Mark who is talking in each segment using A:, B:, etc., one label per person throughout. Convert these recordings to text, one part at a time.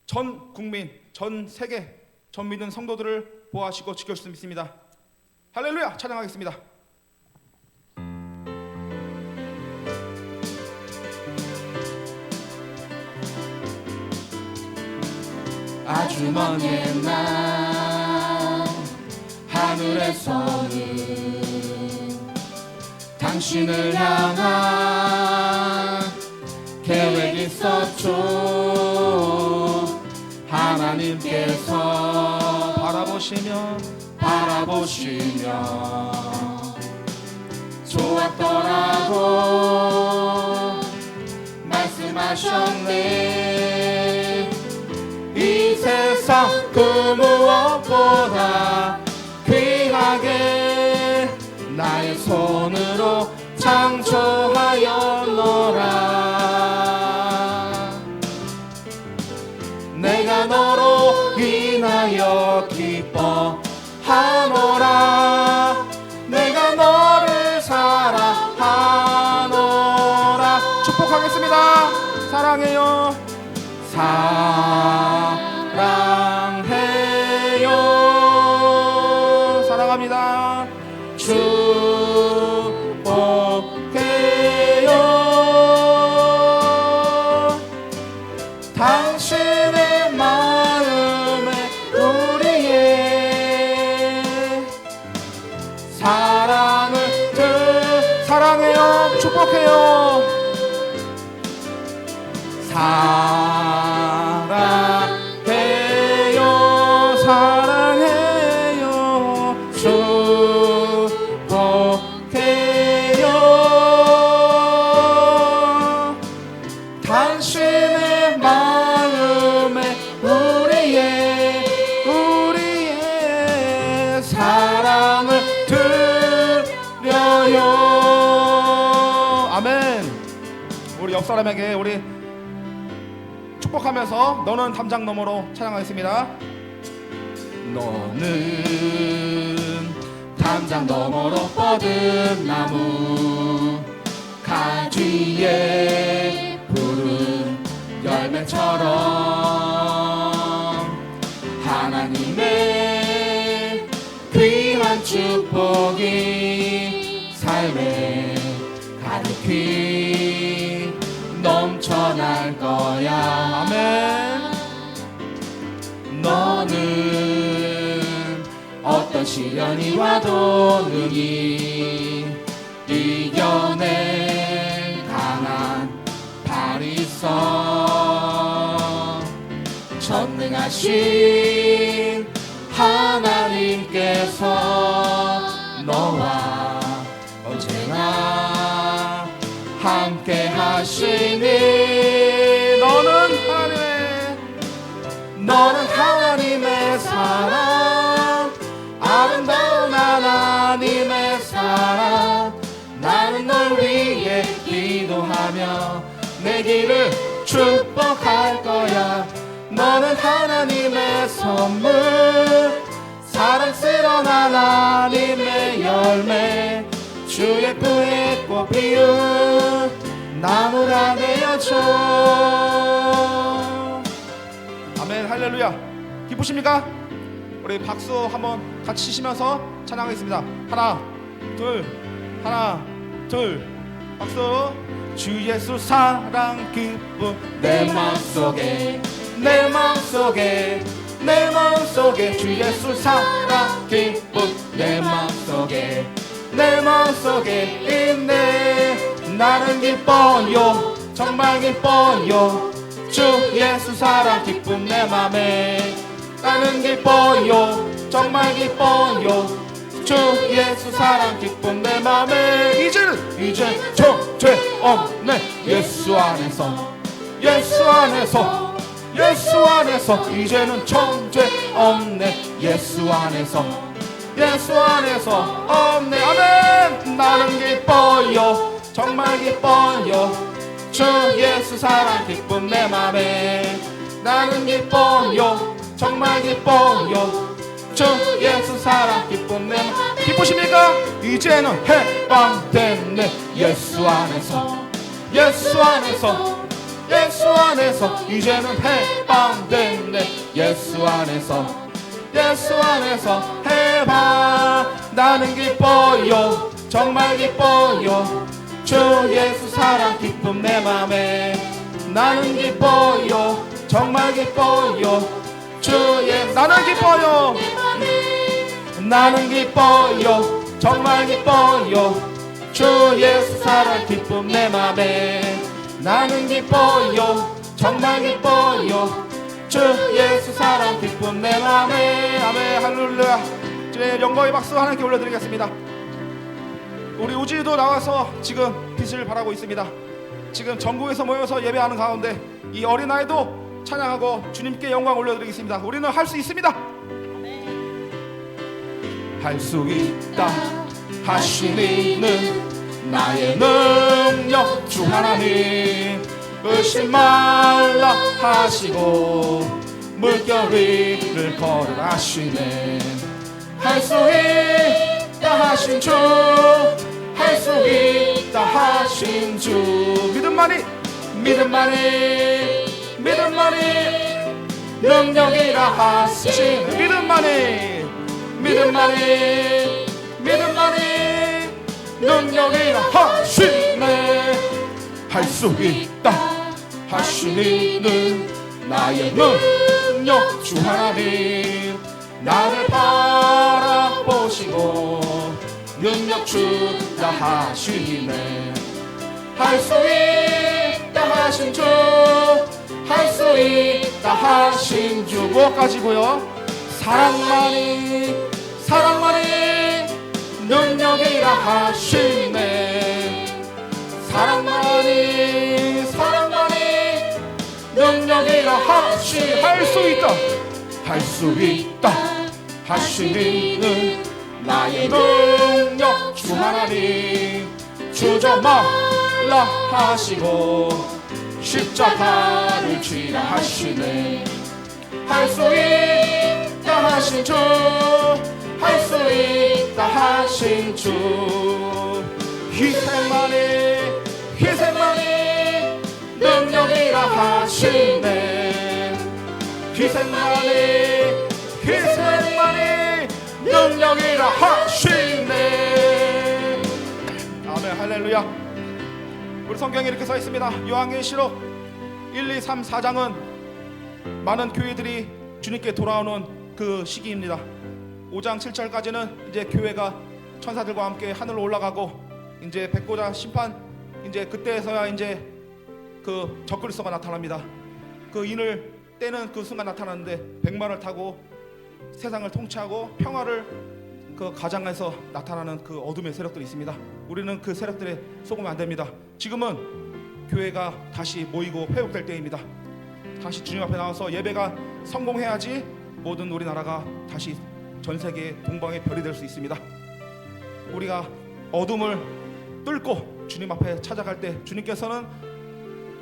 A: 전 국민, 전 세계, 전 믿는 성도들을 보호하시고 지켜주실 수 믿습니다. 할렐루야! 찬양하겠습니다.
B: 아주 먼 옛날 하늘에서는 당신을 향한 계획이 있었죠. 하나님께서 바라보시며 좋았더라고 말씀하셨네. 이 세상 그 무엇보다 귀하게 나의 손으로 창조하였노라. 내가 너로 인하여 기뻐하노라. 내가 너를 사랑하노라.
A: 축복하겠습니다. 사랑해요.
B: 사랑해요.
A: 사랑합니다.
B: 축복해요. 당신의 마음에 우리의 사랑을
A: 사랑해요. 축복해요.
B: 사랑해요. 사랑해요. 축복해요. 당신의 마음에 우리의 사랑을 드려요.
A: 아멘. 우리 옆 사람에게 우리 축복하면서 너는 담장 너머로 찬양하겠습니다.
B: 너는 담장 너머로 뻗은 나무 가지에 푸른 열매처럼 하나님의 귀한 축복이 삶에 가득히 넘쳐날 거야.
A: 아멘.
B: 너는 어떤 시련이 와도 능히 이겨낼 강한 발이 있어. 전능하신 하나님께서 너와 언제나 함께 하시니. 너는 하나님의 사랑, 아름다운 하나님의 사랑. 나는 널 위해 기도하며 내 길을 축복할 거야. 너는 하나님의 선물, 사랑스러운 하나님의 열매, 주의 품에 꽃 피운 나무가 되어줘.
A: 아멘. 할렐루야. 기쁘십니까? 우리 박수 한번 같이 치시면서 찬양하겠습니다. 하나 둘 박수. 주 예수 사랑 기쁨
B: 내 맘속에
A: 주 예수 사랑 기쁨
B: 내 맘속에
A: 있네. 나는 기뻐요. 정말 기뻐요. 주 예수 사랑 기쁨 내 맘에. 나는 기뻐요. 정말 기뻐요. 주 예수 사랑 기쁨 내 맘에. 이제 정죄 없네. 예수 안에서 이제는 정죄 없네. 예수 안에서 없네. 아멘. 나는 기뻐요. 정말 기뻐요. 주 예수 사랑 기쁨 내 맘에. 나는 기뻐요. 정말 기뻐요. 주 예수 사랑 기쁨 내 맘에. 기쁘십니까? 이제는 해방됐네. 예수 안에서
B: 예수 안에서 이제는 해방됐네. 예수 안에서 해방. 나는 기뻐요 정말 기뻐요 주 예수 사랑 기쁨 내 맘에. 나는 기뻐요 정말 기뻐요 주 예수.
A: 나는 기뻐요.
B: 나는 기뻐요 정말 기뻐요 주 예수 사랑 기쁨 내 맘에. 나는 기뻐요 정말 기뻐요 주 예수 사랑 기쁨 내 맘에.
A: 아멘. 할렐루야. 주의 영광의 박수 하나님께 올려드리겠습니다. 우리 우지도 나와서 지금 빛을 발하고 있습니다. 지금 전국에서 모여서 예배하는 가운데 이 어린아이도 찬양하고 주님께 영광 올려드리겠습니다. 우리는 할 수 있습니다.
B: 할 수 있다 하시니는 나의 능력 주 하나님. 의심 말라 하시고 물결 위를 걸으라 하시네. 할 수 있다 하신 주, 할 수 있다 하신 주.
A: 믿음만이
B: 능력이라 하시네.
A: 믿음만이
B: 능력이라 하시네. 할 수 있다 하시니는 나의 능력 주 하나님. 나를 바라보시고 능력 주다 하시네. 할 수 있다 하신 주, 할 수 있다 하신 주.
A: 무엇까지고요?
B: 사랑만이 능력이라 하시네. 사랑만이 능력이라 하시.
A: 할 수 있다.
B: 할 수 있다 하시니는 나의 능력 주 하나님. 주저 말라 하시고 십자가를 지라 하시네. 할 수 있다 하신 주, 할 수 있다 하신 주. 희생만이 능력이라 하시네. 희생만이 능력이라 하시네.
A: 아멘. 할렐루야. 우리 성경에 이렇게 써 있습니다. 요한계시록 1, 2, 3, 4장은 많은 교회들이 주님께 돌아오는 그 시기입니다. 5장 7절까지는 이제 교회가 천사들과 함께 하늘로 올라가고 이제 백보자 심판 이제 그때서야 이제 그 적그리스도가 나타납니다. 그 인을 떼는 그 순간 나타나는데 백마를 타고 세상을 통치하고 평화를 그 가장해서 나타나는 그 어둠의 세력들이 있습니다. 우리는 그 세력들에 속으면 안 됩니다. 지금은 교회가 다시 모이고 회복될 때입니다. 다시 주님 앞에 나와서 예배가 성공해야지 모든 우리나라가 다시 전 세계 동방의 별이 될 수 있습니다. 우리가 어둠을 뚫고 주님 앞에 찾아갈 때 주님께서는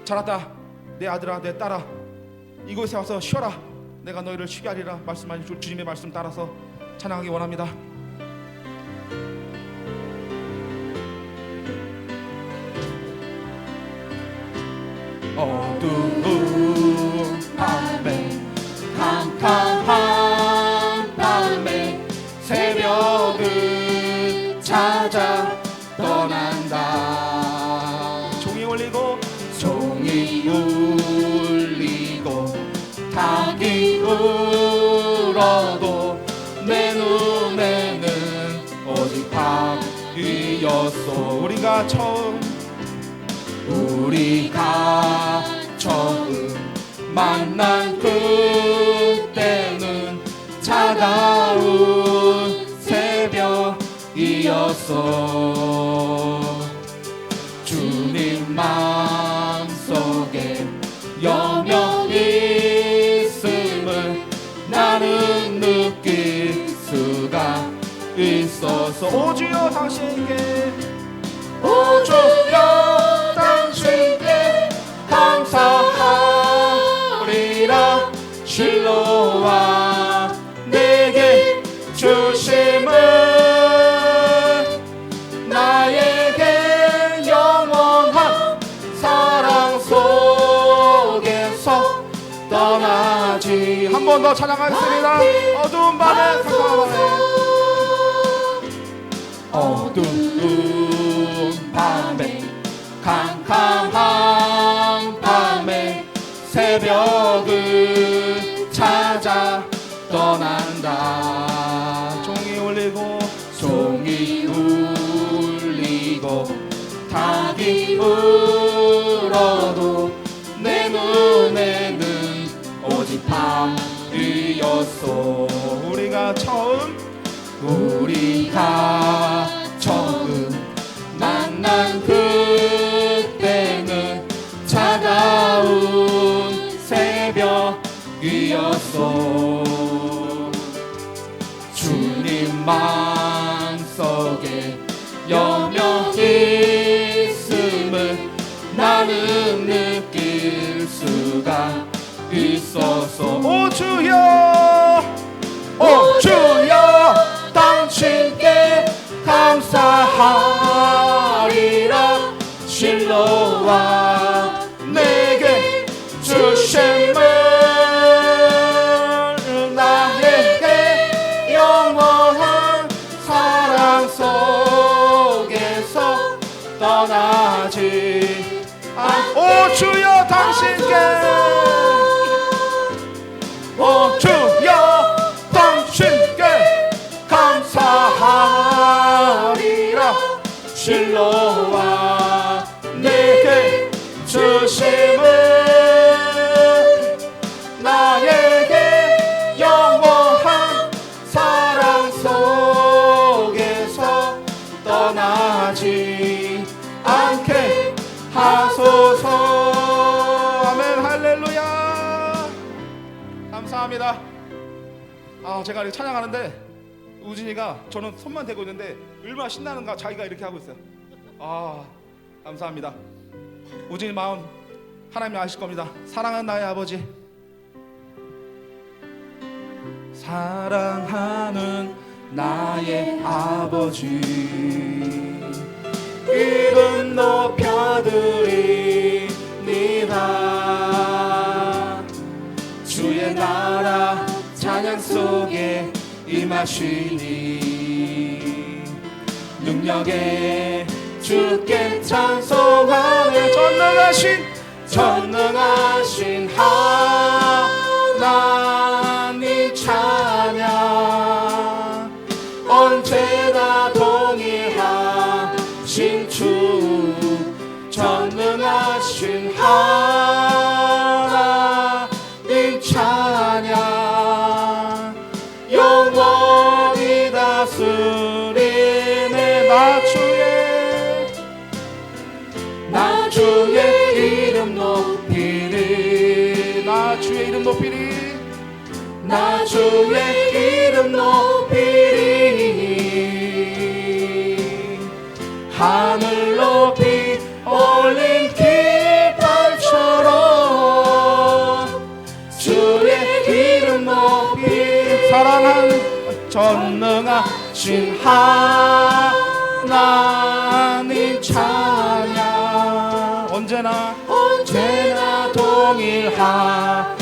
A: 잘했다 내 아들아 내 딸아 이곳에 와서 쉬어라 내가 너희를 쉬게 하리라 말씀하신 주님의 말씀 따라서 찬양하기 원합니다.
B: 어두운 밤에 캄캄한 밤에 새벽을 찾아 떠난다.
A: 종이 울리고
B: 닭이 울어도 내 눈에는 오직 밤이었소.
A: 우리가 처음
B: 만난 그때는 차가운 새벽이었어. 주님 마음속에 영영이 있음을 나는 느낄 수가 있어서
A: 오주여 당신께
B: 오주여 당신께 감사하리라. 실로와 내게 주심을 나에게 영원한 사랑 속 떠나지.
A: 한 번 더 찬양하겠습니다. 어두운 밤에 캄캄한
B: 어두운 밤에 캄캄한 밤에 새벽을 찾아 떠난다.
A: 종이 울리고
B: 종이 울리고 닭이 울어도 내 눈에는 오직 밤이었소.
A: 우리가 처음
B: 만난 그때는 차가운 새벽이었소. 주님 마음속에 여명 있음을 나는 느낄 수가 있었소.
A: 오 주여
B: 오 주여 당신께 감사하리라. 실로와 내게 주심을 나에게 영원한 사랑 속에서 떠나지.
A: 오 주여 당신께
B: 오 주여 당신께 감사하리라. 실로와 내게 주심을 나에게 영원한 사랑 속에서 떠나지 않게 하소서.
A: 아멘 할렐루야. 감사합니다. 제가 이렇게 찬양하는데 우진이가 저는 손만 대고 있는데 얼마나 신나는가 자기가 이렇게 하고 있어요. 감사합니다. 우진이 마음 하나님이 아실 겁니다. 사랑하는 나의 아버지,
B: 사랑하는 나의 아버지, 이름 높여드립니다. 주의 나라 찬양 속에 임하시니 능력에 주께 찬송하네. 전능하신 하나님 찬양. 언제나 동일하신 주 전능하신 하나님 찬양. 영원히 다스리네. 나 주의 이름 높이리.
A: 나 주의 이름 높이리.
B: 나 주의 이름 높이리. 하늘 높이 올린 깃발처럼 주의 이름 높이.
A: 사랑하는
B: 전능하신 하나님 찬양.
A: 언제나
B: 동일하신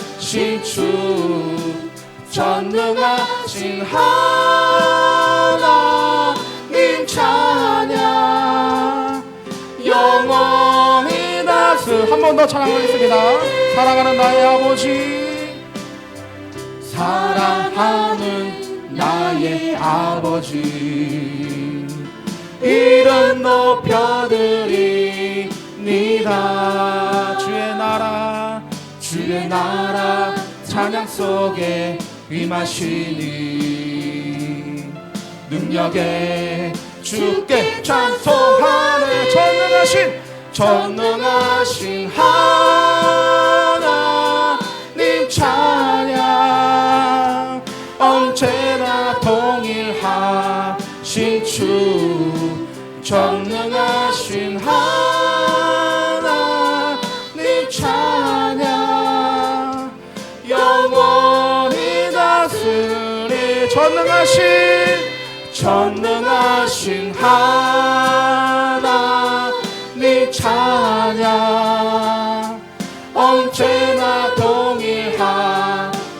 B: 주 전능하신 하나님 찬양. 영원히 다스.
A: 한 번 더 찬양하겠습니다. 사랑하는 나의 아버지,
B: 사랑하는 나의 아버지, 이름 높여드립니다. 주의 나라 찬양 속에 임하시니 능력에 주께 찬송하네. 전능하신 하나님 찬양. 언제나 동일하신 주 전능하신 하나님 찬양. 영원히 다스리. 전능하신 하나님 찬양. 언제나 동일하신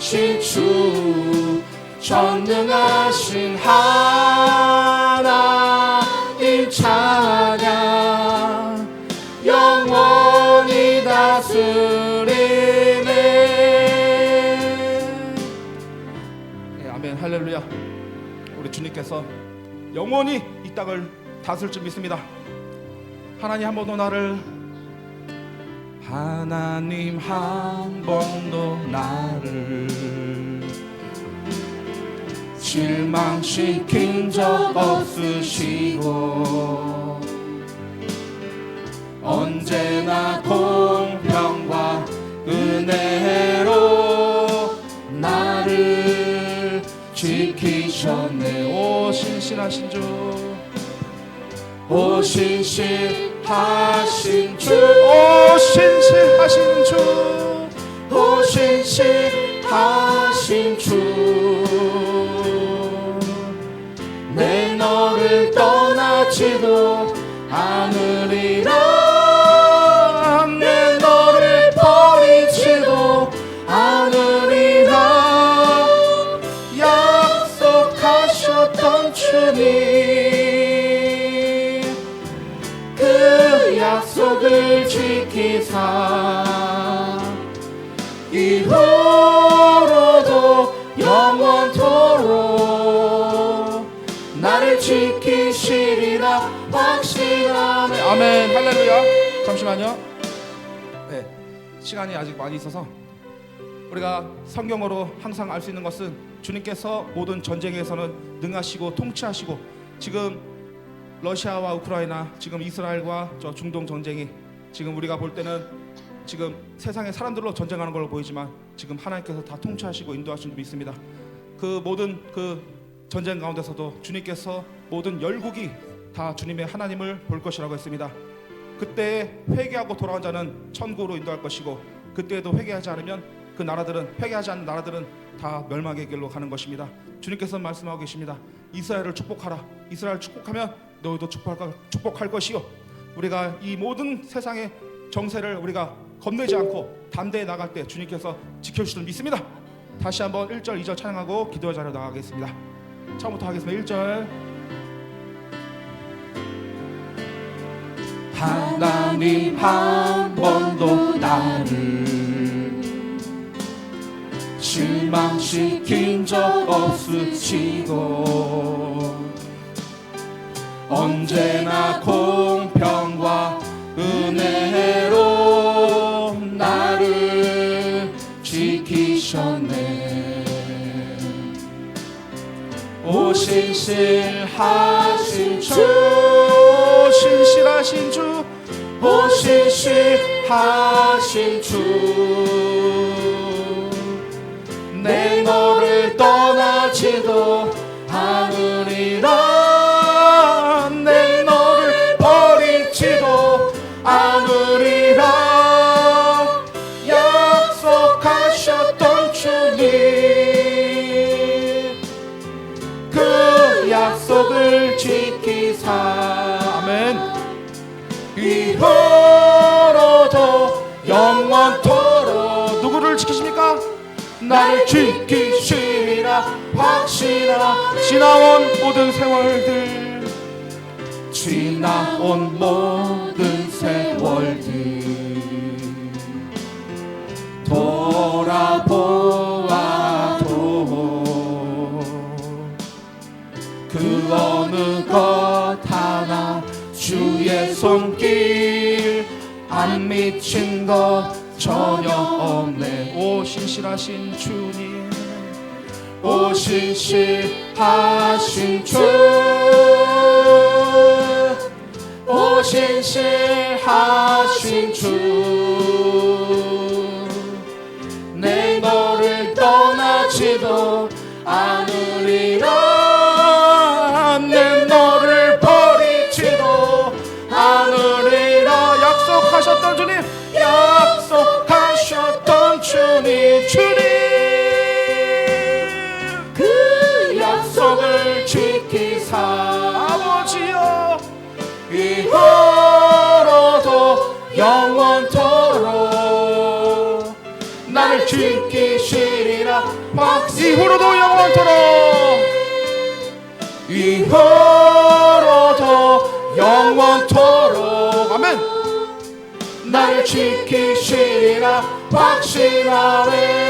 B: 전능하신 주 전능하신 하나님 찬양 영원히 다스리네.
A: 네, 아멘 할렐루야. 우리 주님께서 영원히 이 땅을 다스릴 줄 믿습니다. 하나님 한 번도 나를 하나님 한 번도 나를
B: 실망시킨 적 없으시고 언제나 공평과 은혜로 나를 지키셨네.
A: 오 신실하신 주,
B: 오 신실하신 주,
A: 오 신실하신 주,
B: 오 신실하신 주, 내 너를 떠나지도 않으리라. 내 너를 버리지도 않으리라. 약속하셨던 주님 그 약속을 지키사 이후로도 영원토록 나를 지키시리라 확신하네.
A: 아멘 할렐루야. 잠시만요. 네, 시간이 아직 많이 있어서 우리가 성경으로 항상 알 수 있는 것은 주님께서 모든 전쟁에서는 능하시고 통치하시고, 지금 러시아와 우크라이나, 지금 이스라엘과 저 중동 전쟁이 지금 우리가 볼 때는 지금 세상의 사람들로 전쟁하는 걸로 보이지만 지금 하나님께서 다 통치하시고 인도하신 줄 믿습니다. 그 모든 그 전쟁 가운데서도 주님께서 모든 열국이 다 주님의 하나님을 볼 것이라고 했습니다. 그때 회개하고 돌아온 자는 천국으로 인도할 것이고, 그때에도 회개하지 않으면 그 나라들은, 회개하지 않는 나라들은 다 멸망의 길로 가는 것입니다. 주님께서 말씀하고 계십니다. 이스라엘을 축복하라. 이스라엘 축복하면 너희도 축복할 것이요, 우리가 이 모든 세상의 정세를 우리가 겁내지 않고 담대히 나갈 때 주님께서 지켜주실 줄 믿습니다. 다시 한번 1절 2절 찬양하고 기도의 자리로 나가겠습니다. 처음부터 하겠습니다. 1절.
B: 하나님 한 번도 나를 실망시킨 적 없으시고 언제나 공평과 은혜로 나를 지키셨네. 오 신실하신 주,
A: 오 신실하신 주,
B: 오 신실하신 주, 내 너를 떠나지도 않으리라. 내 너를 버리지도 않으리라. 약속하셨던 주님 그 약속을 지키사
A: 아멘.
B: 이후로도 영원토록
A: 누구를 지키십니까?
B: 나를 지키시리라 확신하.
A: 지나온 모든 세월들,
B: 지나온 모든 세월들 돌아보아도 그 어느 것 하나 주의 손길 안 미친 것 전혀 없네.
A: 오 신실하신 주님,
B: 오 신실하신 주, 오 신실하신 주, 내 너를 떠나지도 않으리라. 내 너를 버리지도 않으리라.
A: 약속하셨던 주님,
B: 약속하셨던 주님, 주님 그 약속을 지키사
A: 아버지여
B: 이후로도 영원토록 나를 지키시리라
A: 이후로도 영원토록
B: 이후로도 영원토록
A: 아멘.
B: 나를 지키시리라 확신하네.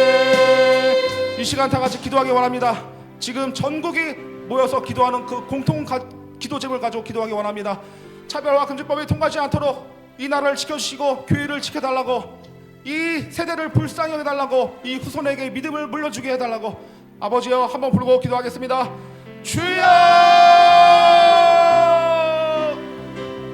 A: 이 시간 다 같이 기도하기 원합니다. 지금 전국이 모여서 기도하는 그 공통 기도 제목을 가지고 기도하기 원합니다. 차별과 금지법이 통과하지 않도록 이 나라를 지켜주시고 교회를 지켜달라고, 이 세대를 불쌍히 여겨달라고, 이 후손에게 믿음을 물려주게 해달라고. 아버지여, 한번 부르고 기도하겠습니다. 주여!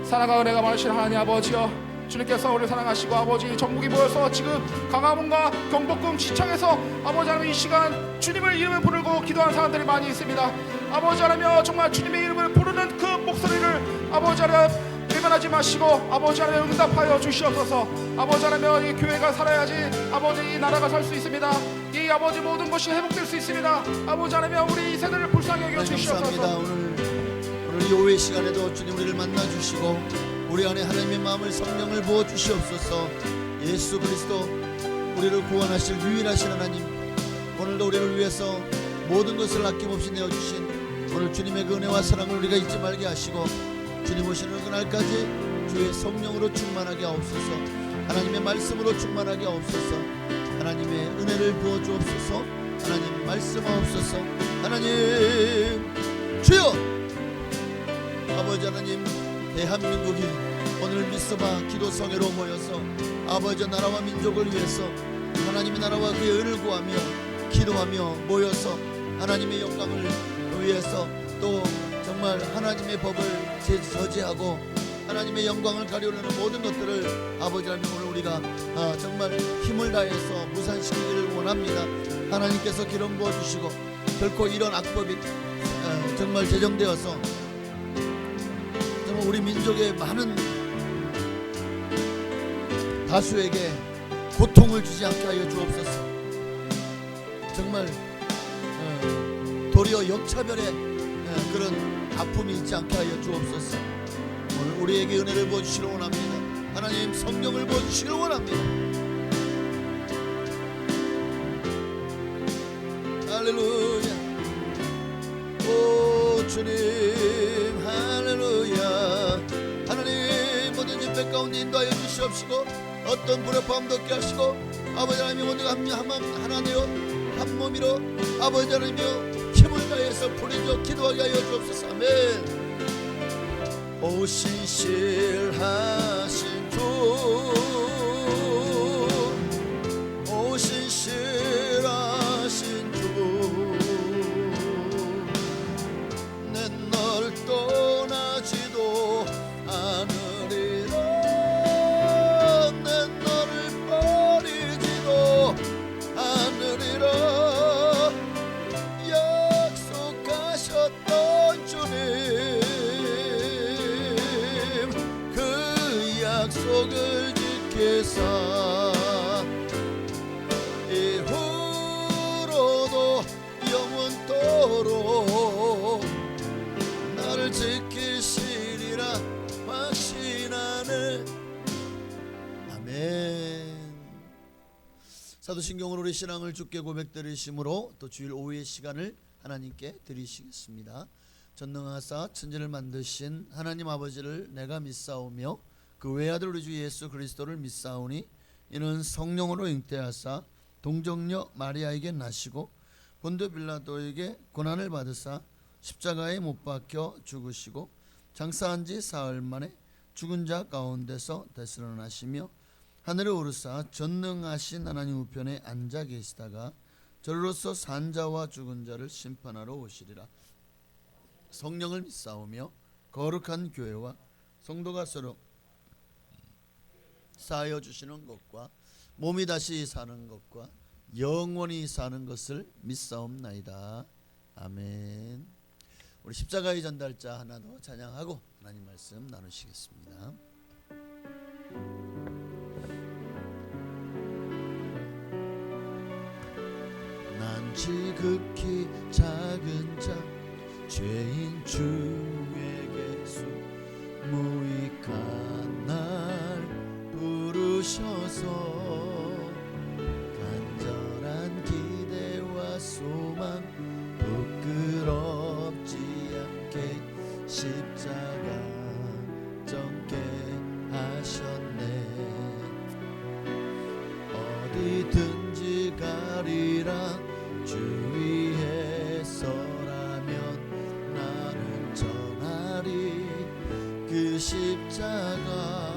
A: 사랑과 은혜가 많으신 하나님 아버지여, 주님께서 우리를 사랑하시고 아버지 전국이 모여서 지금 강화문과 경복궁 시청에서 아버지 하나님 이 시간 주님을 이름을 부르고 기도하는 사람들이 많이 있습니다. 아버지 하나님 정말 주님의 이름을 부르는 그 목소리를 아버지 하나님 외면하지 마시고 아버지 하나님 응답하여 주시옵소서. 아버지 하나님 이 교회가 살아야지 아버지 이 나라가 살 수 있습니다. 이 아버지 모든 것이 회복될 수 있습니다. 아버지 하나님 우리 이 세대를 불쌍히 여겨 주시옵소서.
C: 감사합니다. 오늘 이 오후의 시간에도 주님 우리를 만나 주시고 우리 안에 하나님의 마음을 성령을 부어 주시옵소서. 예수 그리스도 우리를 구원하실 유일하신 하나님, 오늘도 우리를 위해서 모든 것을 아낌없이 내어주신 오늘 주님의 그 은혜와 사랑을 우리가 잊지 말게 하시고 주님 오시는 그날까지 주의 성령으로 충만하게 하옵소서. 하나님의 말씀으로 충만하게 하옵소서. 하나님의 은혜를 부어 주옵소서. 하나님 말씀하옵소서. 하나님 주여, 아버지 하나님, 대한민국이 오늘 미스바 기도성회로 모여서 아버지 나라와 민족을 위해서 하나님의 나라와 그의 의를 구하며 기도하며 모여서 하나님의 영광을 위해서 또 정말 하나님의 법을 저지하고 하나님의 영광을 가려는 모든 것들을 아버지 하나님 오늘 우리가 정말 힘을 다해서 무산시키기를 원합니다. 하나님께서 기름 부어주시고 결코 이런 악법이 정말 제정되어서 우리 민족의 많은 다수에게 고통을 주지 않게 하여 주옵소서. 정말 도리어 역차별의 그런 아픔이 있지 않게 하여 주옵소서. 오늘 우리에게 은혜를 부어주시길 원합니다. 하나님 성령을 부어주시길 원합니다. 할렐루야. 오 주님 할렐루야. 하나님 모든 집회 가운데 인도하여 주시옵시고 어떤 불협화음도 없게 하시고 아버지 하나님 모두가 하나 되어 한 몸이로 아버지 하나님이여 힘을 다해서 부르짖어 기도하게 하여 주옵소서. 아멘. 오 신실하신 주, 오 신실하신 주, 내 널 떠나지도 않으리라. 내 너를 버리지도 않으리라. 약속하셨던 주님, 그 약속을 지키사 이후로도 영원토록 나를 지키시리라 확신하네. 아멘. 사도신경으로 우리 신앙을 주께 고백드리심으로 또 주일 오후의 시간을 하나님께 드리시겠습니다. 전능하사 천지를 만드신 하나님 아버지를 내가 믿사오며 그 외아들 우리 주 예수 그리스도를 믿사오니 이는 성령으로 잉태하사 동정녀 마리아에게 나시고 본드 빌라도에게 고난을 받으사 십자가에 못 박혀 죽으시고 장사한 지 사흘 만에 죽은 자 가운데서 되살아나시며 하늘에 오르사 전능하신 하나님 우편에 앉아 계시다가 저로서 산 자와 죽은 자를 심판하러 오시리라. 성령을 믿사오며 거룩한 교회와 성도가 서로 쌓여 주시는 것과 몸이 다시 사는 것과 영원히 사는 것을 믿사옵나이다. 아멘. 우리 십자가의 전달자 하나 더 찬양하고 하나님 말씀 나누시겠습니다. 난 지극히 작은 자 죄인 주의 예수 무익한 날 부르셔서 간절한 기대와 전하리라 주 위에 서라면 나는 전하리 그 십자가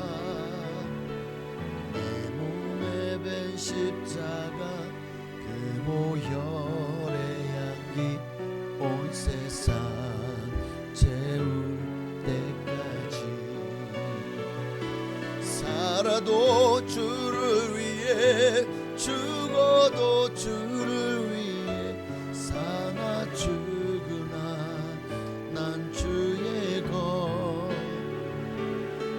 C: 내 몸에 밴 십자가 그 보혈의 향기 온 세상 채울 때까지 살아도 주를 위해 죽어도 주를 위해 사나 죽으나 난 주의 것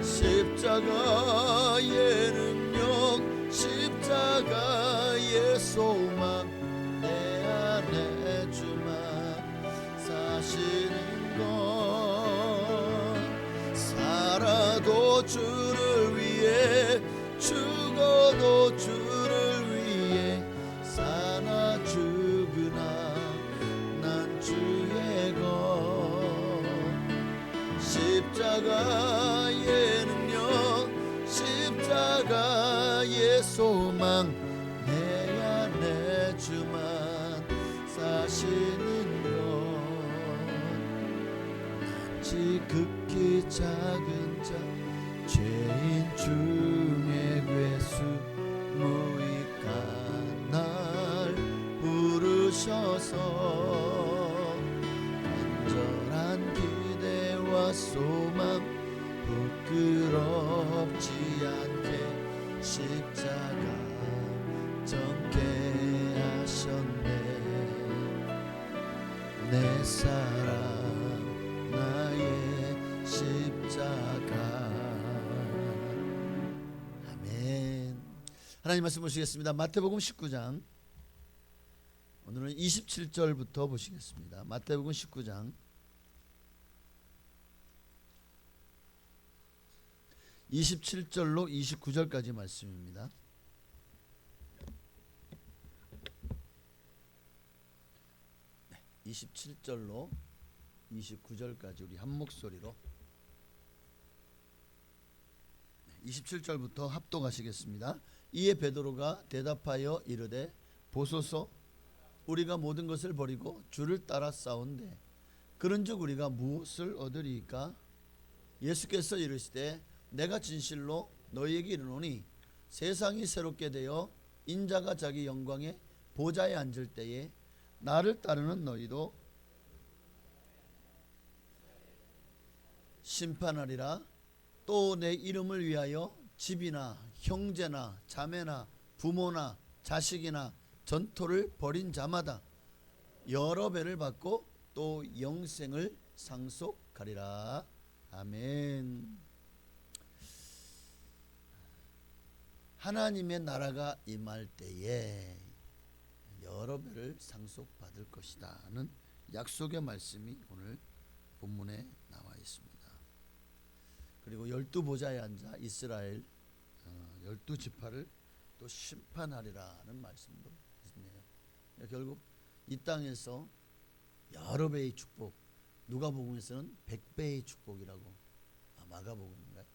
C: 십자가의 능력 십자가의 소망 내 안에 주만 사시는 것 살아도 주를 위해 죽어도 주를 위해 사나 죽으나 난 주의 것 십자가의 능력 십자가의 소망 내 안에 주만 사시는 것 지극히 작은 자 죄인 중에 괴수 무익한 날 부르셔서 간절한 기대와 소망 부끄럽지 않게 십자가 정케 하셨네 내 사랑 나의 십자가 아멘. 하나님 말씀 보시겠습니다. 마태복음 19장 오늘은 27절부터 보시겠습니다. 마태복음 19장 27절로 29절까지 말씀입니다. 27절로 29절까지 우리 한 목소리로 27절부터 합독하시겠습니다. 이에 베드로가 대답하여 이르되 보소서 우리가 모든 것을 버리고 주를 따라 싸운데 그런즉 우리가 무엇을 얻으리이까? 예수께서 이르시되 내가 진실로 너희에게 이르노니 세상이 새롭게 되어 인자가 자기 영광의 보좌에 앉을 때에 나를 따르는 너희도 심판하리라. 또 내 이름을 위하여 집이나 형제나 자매나 부모나 자식이나 전토를 벌인 자마다 여러 배를 받고 또 영생을 상속하리라. 아멘. 하나님의 나라가 임할 때에 여러 배를 상속받을 것이다는 약속의 말씀이 오늘 본문에 나와 있습니다. 그리고 12보좌에 앉아 이스라엘 12지파를 또 심판하리라는 말씀도 있네요. 결국 이 땅에서 여러 배의 축복, 누가복음에서는 100배의 축복이라고 마가복음인가요?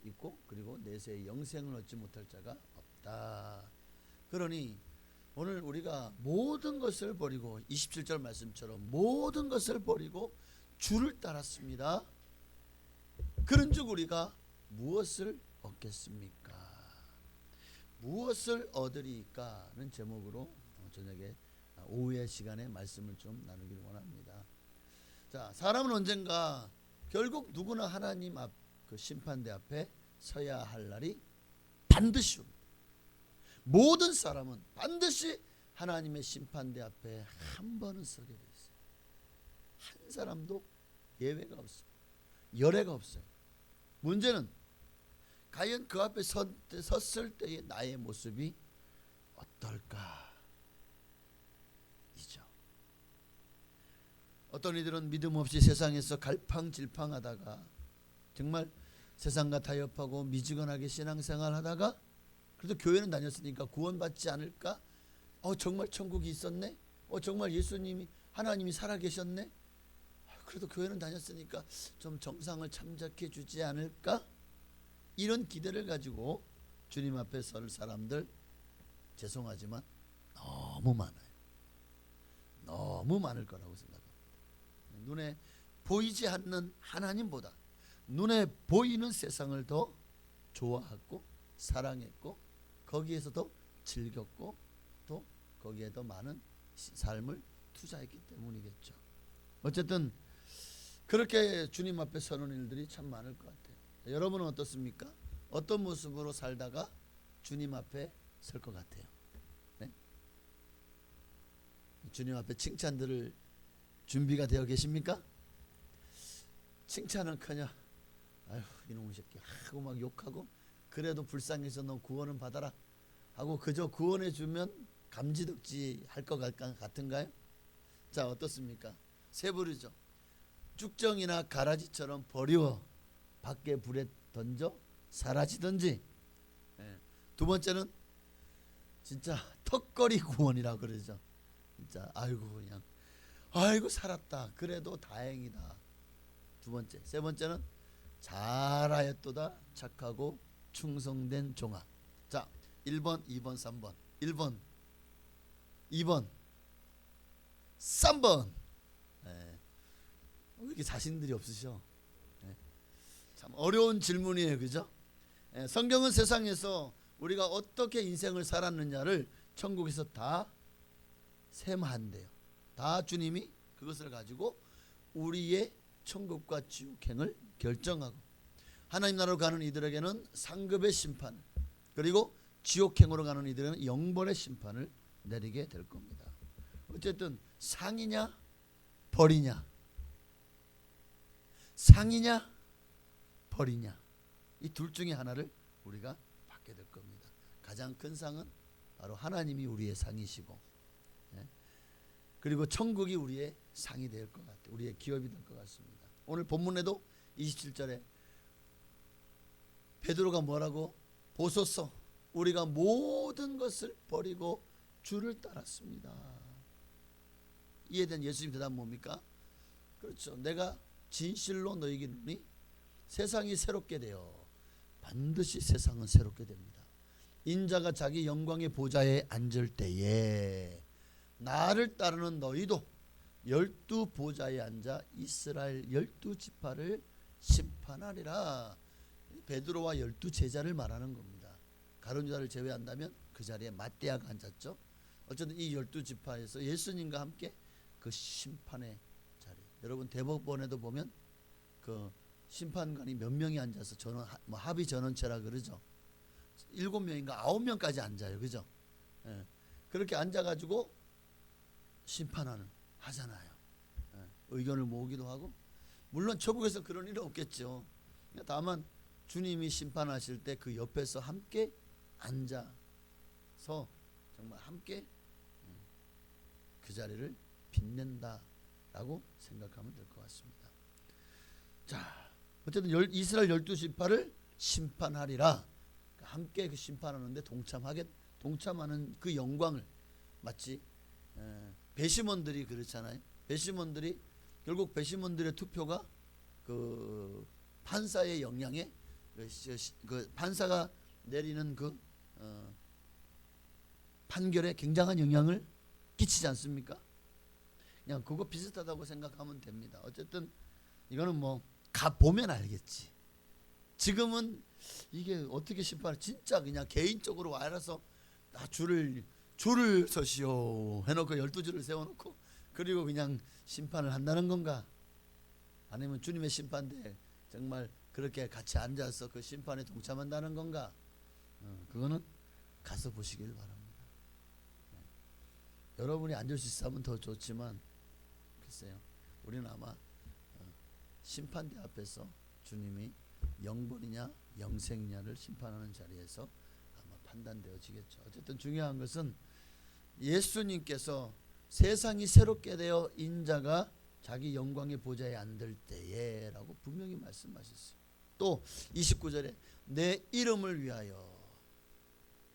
C: 있고 그리고 내세의 영생을 얻지 못할 자가 없다. 그러니 오늘 우리가 모든 것을 버리고 27절 말씀처럼 모든 것을 버리고 주를 따랐습니다. 그런즉 우리가 무엇을 얻겠습니까? 무엇을 얻으리까는 제목으로 저녁에 오후의 시간에 말씀을 좀 나누기를 원합니다. 자, 사람은 언젠가 결국 누구나 하나님 앞 그 심판대 앞에 서야 할 날이 반드시 옵니다. 모든 사람은 반드시 하나님의 심판대 앞에 한 번은 서게 돼 있어요. 한 사람도 예외가 없어요. 열애가 없어요. 문제는 과연 그 앞에 섰을 때의 나의 모습이 어떨까 이죠. 어떤 이들은 믿음 없이 세상에서 갈팡질팡하다가 정말 세상과 타협하고 미지근하게 신앙생활 하다가 그래도 교회는 다녔으니까 구원받지 않을까? 정말 천국이 있었네? 정말 예수님이 하나님이 살아계셨네? 그래도 교회는 다녔으니까 좀 정상을 참작해 주지 않을까? 이런 기대를 가지고 주님 앞에 설 사람들 죄송하지만 너무 많아요. 너무 많을 거라고 생각합니다. 눈에 보이지 않는 하나님보다 눈에 보이는 세상을 더 좋아하고 사랑했고 거기에서 더 즐겼고 또 거기에 더 많은 삶을 투자했기 때문이겠죠. 어쨌든 그렇게 주님 앞에 서는 일들이 참 많을 것 같아요. 여러분은 어떻습니까? 어떤 모습으로 살다가 주님 앞에 설 것 같아요? 네? 주님 앞에 칭찬 들을 준비가 되어 계십니까? 칭찬은커녕 아휴 이놈의 새끼 하고 막 욕하고 그래도 불쌍해서 너 구원은 받아라 하고 그저 구원해 주면 감지덕지 할 것 같은가요? 자 어떻습니까? 세 부류죠. 쭉정이나 가라지처럼 버리워 밖에 불에 던져 사라지든지. 두 번째는 진짜 턱걸이 구원이라고 그러죠. 진짜 아이고 그냥 아이고 살았다 그래도 다행이다. 두 번째. 세 번째는 잘하였도다 착하고 충성된 종아. 자 1번 2번 3번 1번 2번 3번. 왜 이렇게 자신들이 없으셔? 참 어려운 질문이에요, 그죠? 성경은 세상에서 우리가 어떻게 인생을 살았느냐를 천국에서 다 셈한대요. 다 주님이 그것을 가지고 우리의 천국과 지옥행을 결정하고 하나님 나라로 가는 이들에게는 상급의 심판 그리고 지옥행으로 가는 이들에게는 영벌의 심판을 내리게 될 겁니다. 어쨌든 상이냐 벌이냐 상이냐 벌이냐 이 둘 중에 하나를 우리가 받게 될 겁니다. 가장 큰 상은 바로 하나님이 우리의 상이시고 그리고 천국이 우리의 상이 될 것 같아요. 우리의 기업이 될 것 같습니다. 오늘 본문에도 27절에 베드로가 뭐라고? 보소서 우리가 모든 것을 버리고 주를 따랐습니다. 이에 대한 예수님 대답 뭡니까? 그렇죠. 내가 진실로 너희에게 이르노니 세상이 새롭게 되어 반드시 세상은 새롭게 됩니다. 인자가 자기 영광의 보좌에 앉을 때에 나를 따르는 너희도 12 보좌에 앉아 이스라엘 12지파를 심판하리라. 베드로와 12 제자를 말하는 겁니다. 가룟 유다를 제외한다면 그 자리에 맏대아가 앉았죠. 어쨌든 이 12지파에서 예수님과 함께 그 심판의 자리. 여러분 대법원에도 보면 그 심판관이 몇 명이 앉아서 전원 뭐 합의 전원체라 그러죠. 7명인가 9명까지 앉아요, 그죠? 그렇게 앉아가지고 심판하는 하잖아요. 의견을 모으기도 하고 물론 천국에서 그런 일은 없겠죠. 다만 주님이 심판하실 때 그 옆에서 함께 앉아서 정말 함께 그 자리를 빛낸다라고 생각하면 될 것 같습니다. 자, 어쨌든 이스라엘 12지파를 심판하리라. 함께 그 심판하는데 동참하는 그 영광을 마치 배심원들이 그렇잖아요. 배심원들이 결국 배심원들의 투표가 그 판사의 영향에 그 판사가 내리는 그 판결에 굉장한 영향을 끼치지 않습니까? 그냥 그거 비슷하다고 생각하면 됩니다. 어쨌든 이거는 뭐 가보면 알겠지. 지금은 이게 어떻게 심판을 진짜 그냥 개인적으로 알아서 나 줄을 서시오 해놓고 12줄을 세워놓고 그리고 그냥 심판을 한다는 건가? 아니면 주님의 심판대에 정말 그렇게 같이 앉아서 그 심판에 동참한다는 건가? 그거는 가서 보시길 바랍니다. 여러분이 앉을 수 있으면 더 좋지만 글쎄요. 우리는 아마 심판대 앞에서 주님이 영벌이냐 영생이냐를 심판하는 자리에서 아마 판단되어지겠죠. 어쨌든 중요한 것은 예수님께서 세상이 새롭게 되어 인자가 자기 영광의 보좌에 앉을 때에 라고 분명히 말씀하셨어요. 또 29절에 내 이름을 위하여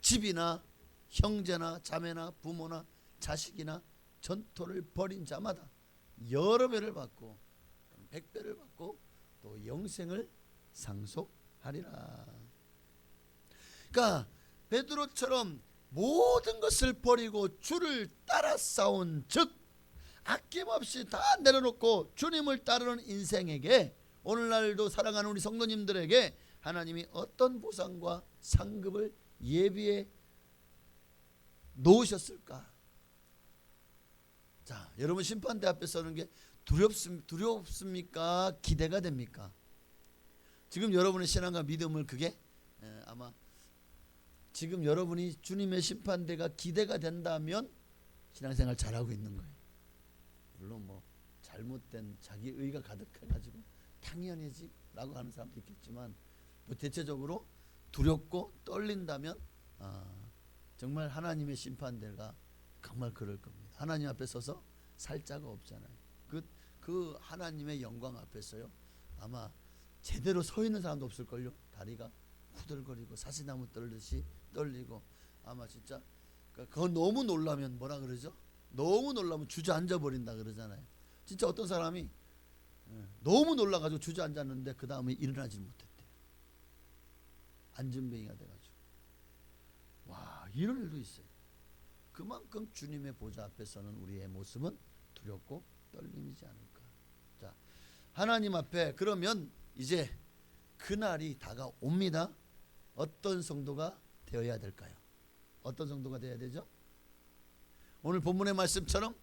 C: 집이나 형제나 자매나 부모나 자식이나 전토를 벌인 자마다 여러 배를 받고 100배를 받고 또 영생을 상속하리라. 그러니까 베드로처럼 모든 것을 버리고 주를 따라 싸운 즉 아낌없이 다 내려놓고 주님을 따르는 인생에게 오늘날도 사랑하는 우리 성도님들에게 하나님이 어떤 보상과 상급을 예비해 놓으셨을까? 자, 여러분 심판대 앞에 서는 게 두렵습니까? 기대가 됩니까? 지금 여러분의 신앙과 믿음을 그게 아마 지금 여러분이 주님의 심판대가 기대가 된다면 신앙생활 잘하고 있는 거예요. 물론 뭐 잘못된 자기 의가 가득해가지고 당연히지 라고 하는 사람도 있겠지만 뭐 대체적으로 두렵고 떨린다면 정말 하나님의 심판대가 정말 그럴 겁니다. 하나님 앞에 서서 살 자가 없잖아요. 그 하나님의 영광 앞에서요 아마 제대로 서 있는 사람도 없을걸요. 다리가 후들거리고 사시나무 떨듯이 떨리고 아마 진짜 그거 너무 놀라면 뭐라 그러죠? 너무 놀라면 주저앉아 버린다 그러잖아요. 진짜 어떤 사람이 너무 놀라가지고 주저앉았는데 그 다음에 일어나지 못했대요. 안진뱅이가 돼가지고. 와, 이런 일도 있어요. 그만큼 주님의 보좌 앞에 서는 우리의 모습은 두렵고 떨림이지 않을까. 자, 하나님 앞에 그러면 이제 그날이 다가옵니다. 어떤 성도가 되어야 될까요? 어떤 성도가 되어야 되죠? 오늘 본문의 말씀처럼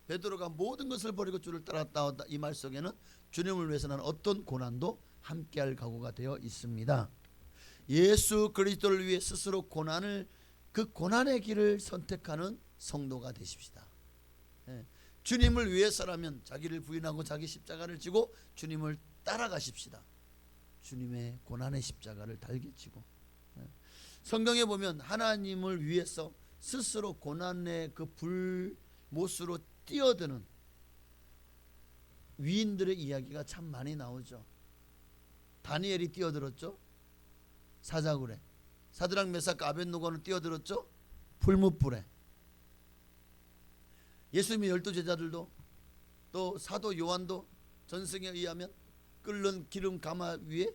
C: 베드로가 모든 것을 버리고 주를 따랐다 이 말 속에는 주님을 위해서 나는 어떤 고난도 함께할 각오가 되어 있습니다. 예수 그리스도를 위해 스스로 그 고난의 길을 선택하는 성도가 되십시다. 주님을 위해서라면 자기를 부인하고 자기 십자가를 지고 주님을 따라가십시다. 주님의 고난의 십자가를 달게 지고. 성경에 보면 하나님을 위해서 스스로 고난의 그 불못으로 뛰어드는 위인들의 이야기가 참 많이 나오죠. 다니엘이 뛰어들었죠. 사자굴에. 사드락 메삭 아벳노고는 뛰어들었죠. 불못불에. 예수님의 12제자들도 또 사도 요한도 전승에 의하면 끓는 기름 가마 위에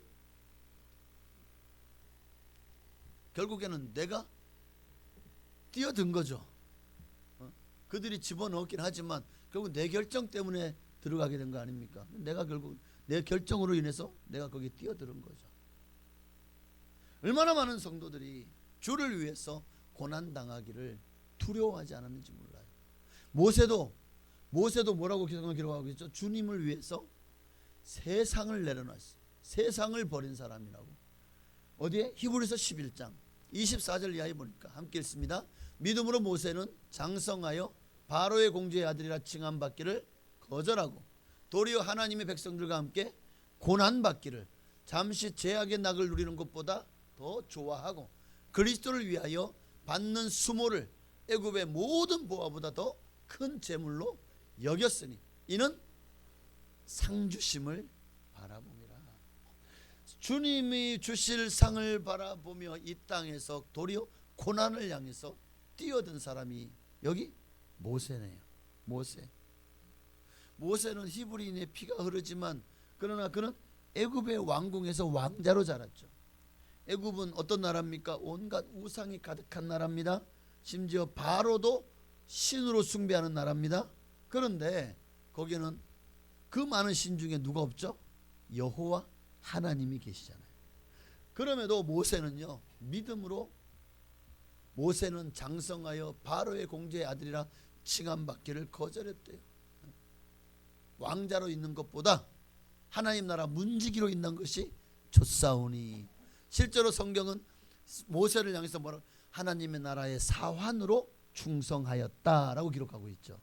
C: 결국에는 내가 뛰어든 거죠. 그들이 집어넣었긴 하지만 결국 내 결정 때문에 들어가게 된 거 아닙니까? 내가 결국 내 결정으로 인해서 내가 거기에 뛰어드는 거죠. 얼마나 많은 성도들이 주를 위해서 고난당하기를 두려워하지 않았는지 몰라요. 모세도 뭐라고 기록하고 있죠? 주님을 위해서 세상을 내려놨어요. 세상을 버린 사람이라고. 어디에? 히브리서 11장 24절 이하에 보니까 함께 읽습니다. 믿음으로 모세는 장성하여 바로의 공주의 아들이라 칭함받기를 거절하고 도리어 하나님의 백성들과 함께 고난받기를 잠시 죄악의 낙을 누리는 것보다 더 좋아하고 그리스도를 위하여 받는 수모를 애굽의 모든 보화보다 더 큰 재물로 여겼으니 이는 상주심을 바라봅니다. 주님이 주실 상을 바라보며 이 땅에서 도리어 고난을 향해서 뛰어든 사람이 여기 모세네요. 모세는 히브리인의 피가 흐르지만 그러나 그는 애굽의 왕궁에서 왕자로 자랐죠. 애굽은 어떤 나라입니까? 온갖 우상이 가득한 나라입니다. 심지어 바로도 신으로 숭배하는 나라입니다. 그런데 거기는 그 많은 신 중에 누가 없죠? 여호와 하나님이 계시잖아요. 그럼에도 모세는요 믿음으로 모세는 장성하여 바로의 공주의 아들이라 칭함받기를 거절했대요. 왕자로 있는 것보다 하나님 나라 문지기로 있는 것이 좋사오니. 실제로 성경은 모세를 향해서 뭐라고 하나님의 나라의 사환으로 충성하였다라고 기록하고 있죠.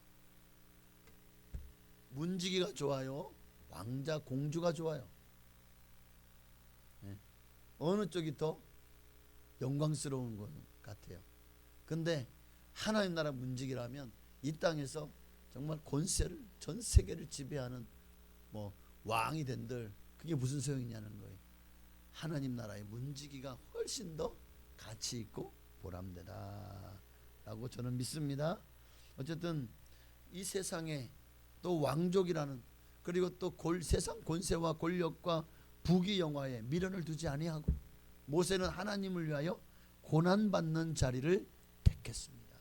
C: 문지기가 좋아요? 왕자 공주가 좋아요? 어느 쪽이 더 영광스러운 것 같아요? 근데 하나님 나라 문지기라면 이 땅에서 정말 권세를 전 세계를 지배하는 뭐 왕이 된들 그게 무슨 소용이냐는 거예요. 하나님 나라의 문지기가 훨씬 더 가치 있고 보람되다 라고 저는 믿습니다. 어쨌든 이 세상에 또 왕족이라는 그리고 또 세상 권세와 권력과 부귀 영화에 미련을 두지 아니하고 모세는 하나님을 위하여 고난받는 자리를 좋겠습니다.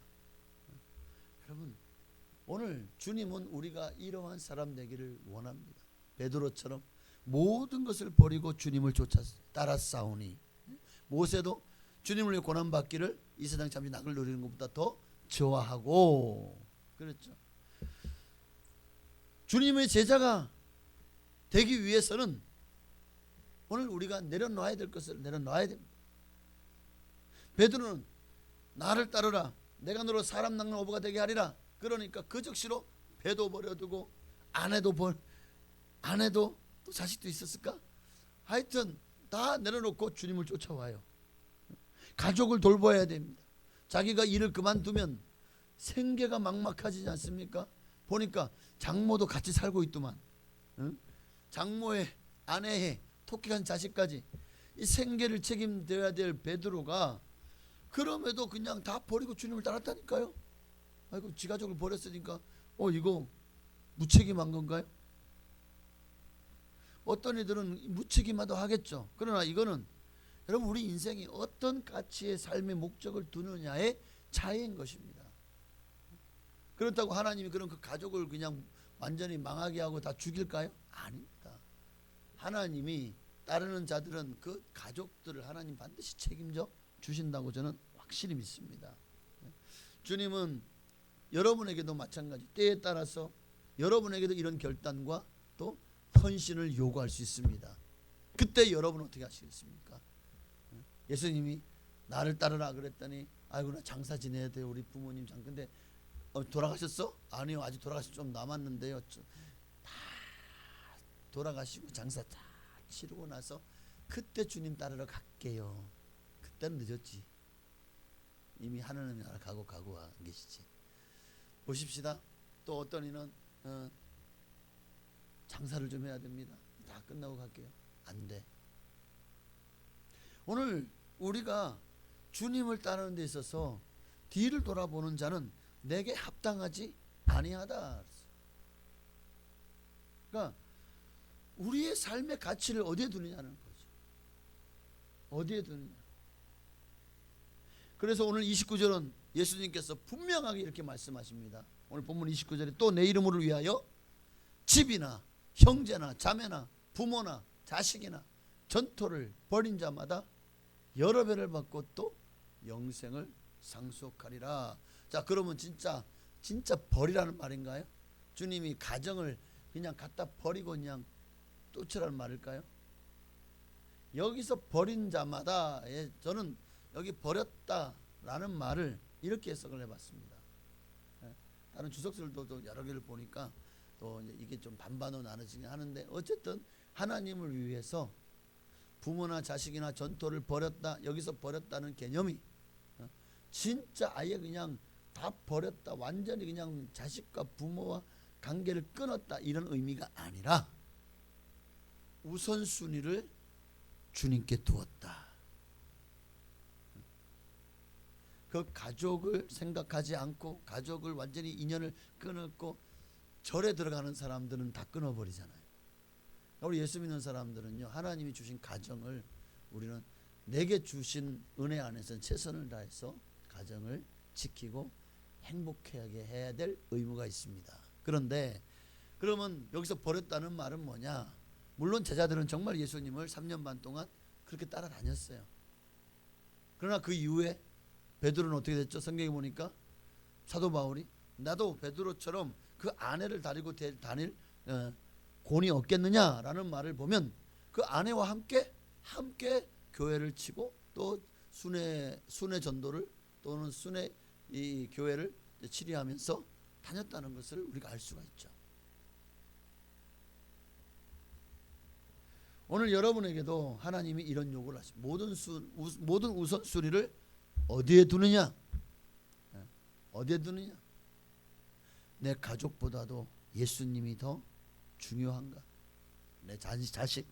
C: 여러분, 오늘 주님은 우리가 이러한 사람 되기를 원합니다. 베드로처럼 모든 것을 버리고 주님을 따라 싸우니, 모세도 주님을 위해 고난받기를 이 세상 잠시 낙을 누리는 것보다 더 좋아하고 그랬죠. 주님의 제자가 되기 위해서는 오늘 우리가 내려놔야 될 것을 내려놔야 됩니다. 베드로는 나를 따르라, 내가 너로 사람 낚는 어부가 되게 하리라. 그러니까 그 즉시로 배도 버려두고 아내도 또 자식도 있었을까? 하여튼 다 내려놓고 주님을 쫓아와요. 가족을 돌봐야 됩니다. 자기가 일을 그만두면 생계가 막막하지 않습니까? 보니까 장모도 같이 살고 있더만, 응? 장모의 아내의 토끼한 자식까지 이 생계를 책임져야 될 베드로가 그럼에도 그냥 다 버리고 주님을 따랐다니까요. 아이고, 지 가족을 버렸으니까 이거 무책임한 건가요? 어떤 이들은 무책임하다 하겠죠. 그러나 이거는 여러분, 우리 인생이 어떤 가치의 삶의 목적을 두느냐의 차이인 것입니다. 그렇다고 하나님이 그런 그 가족을 그냥 완전히 망하게 하고 다 죽일까요? 아닙니다. 하나님이 따르는 자들은 그 가족들을 하나님 반드시 책임져 주신다고 저는 확실히 믿습니다. 주님은 여러분에게도 마찬가지, 때에 따라서 여러분에게도 이런 결단과 또 헌신을 요구할 수 있습니다. 그때 여러분은 어떻게 하시겠습니까? 예수님이 나를 따르라 그랬더니 아이고, 나 장사 지내야 돼요. 우리 부모님 근데 돌아가셨어? 아니요, 아직 돌아가시 좀 남았는데요. 다 돌아가시고 장사 다 치르고 나서 그때 주님 따르러 갈게요. 그때는 늦었지. 이미 하나님 나라 가고 계시지. 보십시다. 또 어떤 이는 장사를 좀 해야 됩니다. 다 끝나고 갈게요. 안 돼. 오늘 우리가 주님을 따르는 데 있어서 뒤를 돌아보는 자는 내게 합당하지 아니하다. 그러니까 우리의 삶의 가치를 어디에 두느냐는 거죠. 어디에 두느냐. 그래서 오늘 29절은 예수님께서 분명하게 이렇게 말씀하십니다. 오늘 본문 29절에 또 내 이름을 위하여 집이나 형제나 자매나 부모나 자식이나 전토를 벌인 자마다 여러 배를 받고 또 영생을 상속하리라. 자, 그러면 진짜 버리라는 말인가요? 주님이 가정을 그냥 갖다 버리고 그냥 쫓으라는 말일까요? 여기서 버린 자마다, 저는 여기 버렸다라는 말을 이렇게 해석을 해봤습니다. 다른 주석들도 여러 개를 보니까 또 이게 좀 반반으로 나눠지긴 하는데, 어쨌든 하나님을 위해서 부모나 자식이나 전토를 버렸다, 여기서 버렸다는 개념이 진짜 아예 그냥 다 버렸다, 완전히 그냥 자식과 부모와 관계를 끊었다, 이런 의미가 아니라 우선순위를 주님께 두었다. 그 가족을 생각하지 않고 가족을 완전히 인연을 끊었고 절에 들어가는 사람들은 다 끊어버리잖아요. 우리 예수 믿는 사람들은요, 하나님이 주신 가정을 우리는 내게 주신 은혜 안에서 최선을 다해서 가정을 지키고 행복하게 해야 될 의무가 있습니다. 그런데 그러면 여기서 버렸다는 말은 뭐냐? 물론 제자들은 정말 예수님을 3년 반 동안 그렇게 따라다녔어요. 그러나 그 이후에 베드로는 어떻게 됐죠? 성경에 보니까 사도 바울이 나도 베드로처럼 그 아내를 다리고 다닐 곤이 없겠느냐라는 말을 보면 그 아내와 함께 교회를 치고 또 순회 전도를 또는 순회 이 교회를 치리하면서 다녔다는 것을 우리가 알 수가 있죠. 오늘 여러분에게도 하나님이 이런 요구를 하십니다. 모든 우선순위를 어디에 두느냐? 어디에 두느냐? 내 가족보다도 예수님이 더 중요한가? 내 자식,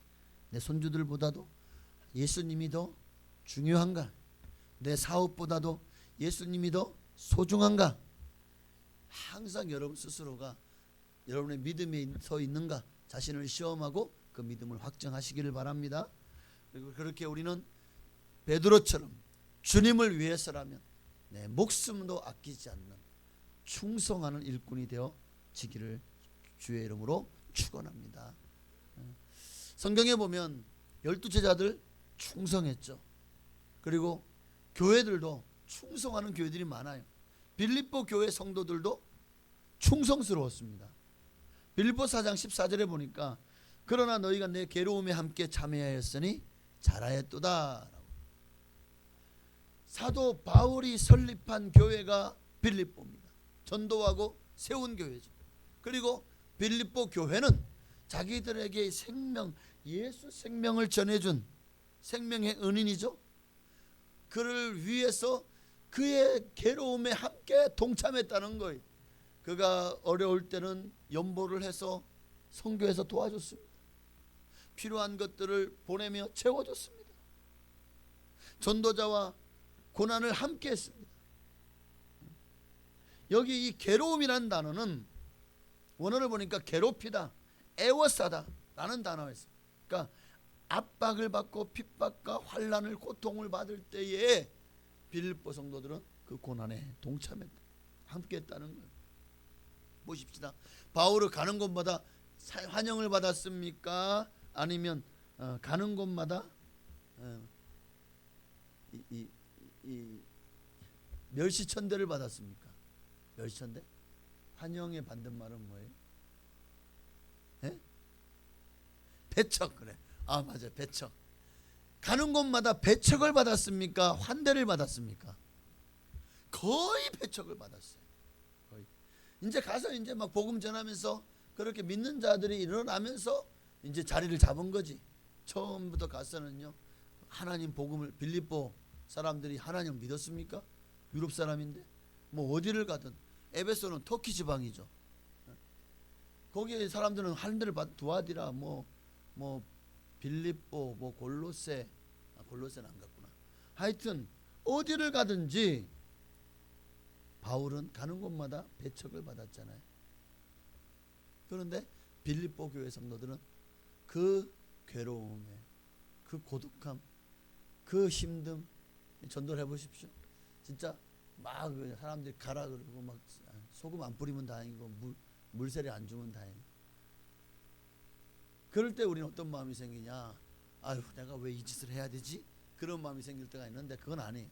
C: 내 손주들보다도 예수님이 더 중요한가? 내 사업보다도 예수님이 더 소중한가? 항상 여러분 스스로가 여러분의 믿음에 서 있는가 자신을 시험하고 그 믿음을 확정하시기를 바랍니다. 그리고 그렇게 우리는 베드로처럼 주님을 위해서라면 내 목숨도 아끼지 않는 충성하는 일꾼이 되어지기를 주의 이름으로 축원합니다. 성경에 보면 12제자들 충성했죠. 그리고 교회들도 충성하는 교회들이 많아요. 빌립보 교회 성도들도 충성스러웠습니다. 빌립보 4장 14절에 보니까 그러나 너희가 내 괴로움에 함께 참여하였으니 잘하였도다. 사도 바울이 설립한 교회가 빌립보입니다. 전도하고 세운 교회죠. 그리고 빌립보 교회는 자기들에게 생명, 예수 생명을 전해준 생명의 은인이죠. 그를 위해서 그의 괴로움에 함께 동참했다는 거예요. 그가 어려울 때는 연보를 해서 선교에서 도와줬습니다. 필요한 것들을 보내며 채워줬습니다. 전도자와 고난을 함께 했습니다. 여기 이 괴로움이라는 단어는 원어를 보니까 괴롭히다, 애워싸다 라는 단어였어요. 그러니까 압박을 받고 핍박과 환난을 고통을 받을 때에 빌립보 성도들은 그 고난에 동참했다, 함께했다는 거예요. 보십시다. 바울은 가는 곳마다 환영을 받았습니까? 아니면 가는 곳마다 이 멸시천대를 받았습니까? 멸시천대? 환영의 반대말은 뭐예요? 예? 배척. 그래. 아 맞아요. 배척. 가는 곳마다 배척을 받았습니까? 환대를 받았습니까? 거의 배척을 받았어요. 거의. 이제 가서 이제 막 복음 전하면서 그렇게 믿는 자들이 일어나면서 이제 자리를 잡은 거지. 처음부터 가서는요, 하나님 복음을, 빌립보 사람들이 하나님을 믿었습니까? 유럽 사람인데 뭐 어디를 가든, 에베소는 터키 지방이죠. 거기에 사람들은 하늘을 두아디라 뭐 빌립보 뭐 골로새, 골로새는 안 갔구나. 하여튼 어디를 가든지 바울은 가는 곳마다 배척을 받았잖아요. 그런데 빌립보 교회 성도들은 그 괴로움에, 그 고독함, 그 힘듦 전도를 해보십시오. 진짜 막 사람들이 가라 그러고 막 소금 안 뿌리면 다행이고 물세례 안 주면 다행이고. 그럴 때 우리는 어떤 마음이 생기냐? 아유, 내가 왜 이 짓을 해야 되지? 그런 마음이 생길 때가 있는데 그건 아니에요.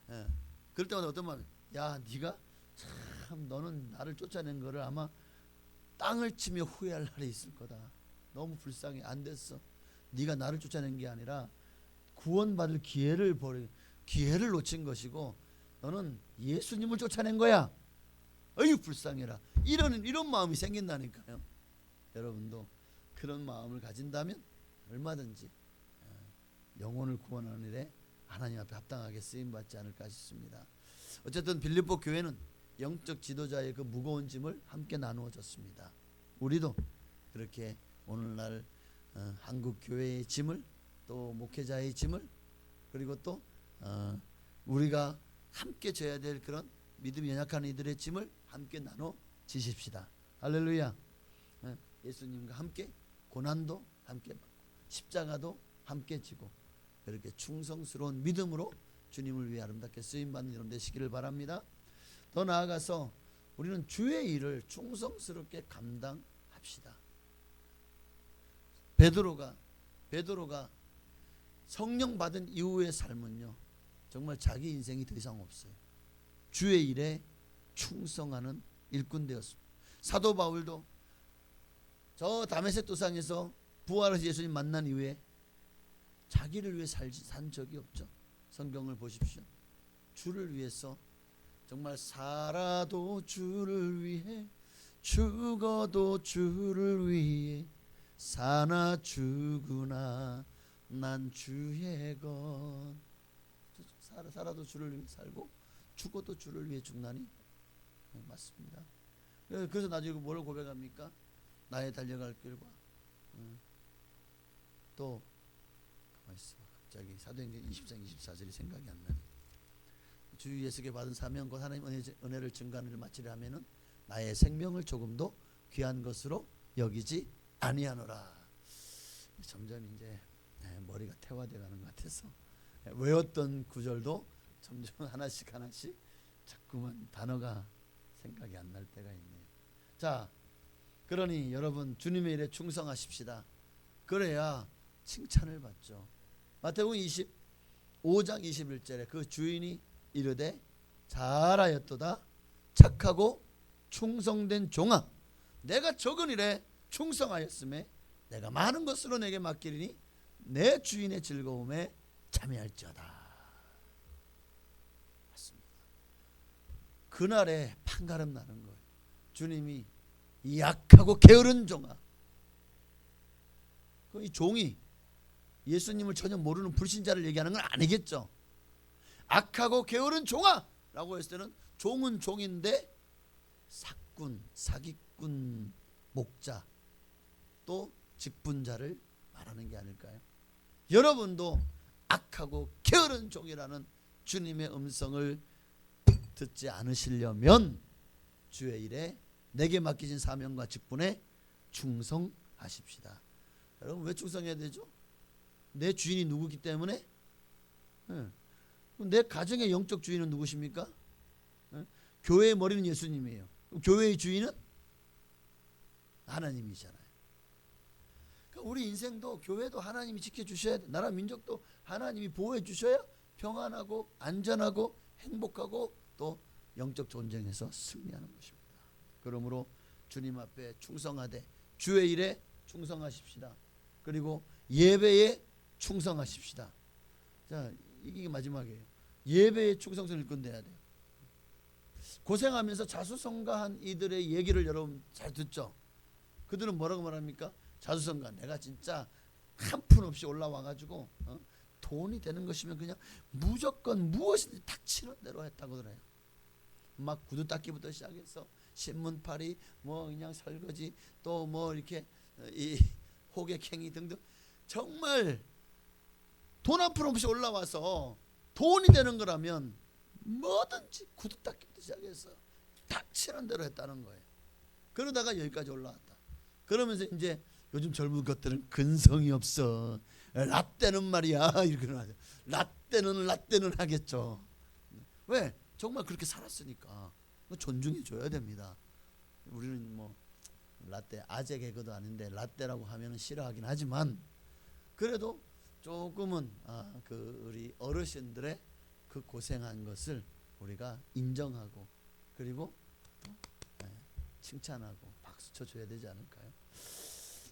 C: 예. 그럴 때마다 어떤 마음이, 야, 네가 참 너는 나를 쫓아낸 거를 아마 땅을 치며 후회할 날이 있을 거다. 너무 불쌍해. 안 됐어. 네가 나를 쫓아낸 게 아니라 구원받을 기회를 놓친 것이고 너는 예수님을 쫓아낸 거야. 어휴 불쌍해라. 이런 마음이 생긴다니까요. 여러분도 그런 마음을 가진다면 얼마든지 영혼을 구원하는 일에 하나님 앞에 합당하게 쓰임받지 않을까 싶습니다. 어쨌든 빌립보 교회는 영적 지도자의 그 무거운 짐을 함께 나누어 줬습니다. 우리도 그렇게 오늘날 한국 교회의 짐을, 또 목회자의 짐을, 그리고 또 우리가 함께 져야 될 그런 믿음이 연약한 이들의 짐을 함께 나눠 지십시다. 할렐루야. 예수님과 함께 고난도 함께 받고 십자가도 함께 지고 그렇게 충성스러운 믿음으로 주님을 위해 아름답게 쓰임받는 여러분 되시기를 바랍니다. 더 나아가서 우리는 주의 일을 충성스럽게 감당합시다. 베드로가 성령 받은 이후의 삶은요, 정말 자기 인생이 더 이상 없어요. 주의 일에 충성하는 일꾼 되었습니다. 사도 바울도 저 다메섹 도상에서 부활하신 예수님 만난 이후에 자기를 위해 산 적이 없죠. 성경을 보십시오. 주를 위해서 정말 살아도 주를 위해, 죽어도 주를 위해, 사나 죽으나 난 주의 것. 살아도 주를 위해 살고 죽어도 주를 위해 죽나니? 네, 맞습니다. 그래서 나중에 뭐를 고백합니까? 나의 달려갈 길과 또 가만히 있어. 갑자기 사도행전 20장 24절이 생각이 안 나네. 주 예수께 받은 사명 곧 하나님 은혜를 증거하는 일을 마치려 하면은 나의 생명을 조금도 귀한 것으로 여기지 아니하노라. 점점 이제 머리가 태화돼 가는 것 같아서 외웠던 구절도 점점 하나씩 자꾸만 단어가 생각이 안 날 때가 있네요. 자, 그러니 여러분 주님의 일에 충성하십시다. 그래야 칭찬을 받죠. 마태복음 25장 21절에 그 주인이 이르되 잘하였도다 착하고 충성된 종아, 내가 적은 일에 충성하였음에 내가 많은 것으로 내게 맡기리니 내 주인의 즐거움에 참여할지어다. 맞습니다. 그날에 판가름 나는 거예요. 주님이 이 약하고 게으른 종아, 이 종이 예수님을 전혀 모르는 불신자를 얘기하는 건 아니겠죠. 악하고 게으른 종아 라고 했을 때는 종은 종인데 사꾼, 사기꾼, 목자, 또 직분자를 말하는 게 아닐까요? 여러분도 악하고 게으른 종이라는 주님의 음성을 듣지 않으시려면 주의 일에 내게 맡기신 사명과 직분에 충성하십시다. 여러분 왜 충성해야 되죠? 내 주인이 누구기 때문에. 내 가정의 영적 주인은 누구십니까? 교회의 머리는 예수님이에요. 교회의 주인은 하나님이잖아요. 그러니까 우리 인생도 교회도 하나님이 지켜주셔야 돼. 나라 민족도 하나님이 보호해 주셔야 평안하고 안전하고 행복하고 또 영적 전쟁에서 승리하는 것입니다. 그러므로 주님 앞에 충성하되 주의 일에 충성하십시다. 그리고 예배에 충성하십시다. 자, 이게 마지막이에요. 예배에 충성성을 건대야 돼요. 고생하면서 자수성가한 이들의 얘기를 여러분 잘 듣죠. 그들은 뭐라고 말합니까? 자수성가, 내가 진짜 한 푼 없이 올라와가지고 돈이 되는 것이면 그냥 무조건 무엇이든지 닥치는 대로 했다고 그래요. 막 구두 닦기부터 시작해서 신문팔이, 뭐 그냥 설거지, 또 뭐 이렇게 이 호객행위 등등, 정말 돈 한 푼 없이 올라와서 돈이 되는 거라면 뭐든지 구두 닦기부터 시작해서 닥치는 대로 했다는 거예요. 그러다가 여기까지 올라왔다. 그러면서 이제 요즘 젊은 것들은 근성이 없어. 라떼는 말이야 이렇게 하죠. 라떼는 하겠죠. 왜? 정말 그렇게 살았으니까 존중해 줘야 됩니다. 우리는 뭐 라떼 아재 개그도 아닌데 라떼라고 하면 싫어하긴 하지만 그래도 조금은 그 우리 어르신들의 그 고생한 것을 우리가 인정하고 그리고 칭찬하고 박수 쳐줘야 되지 않을까요?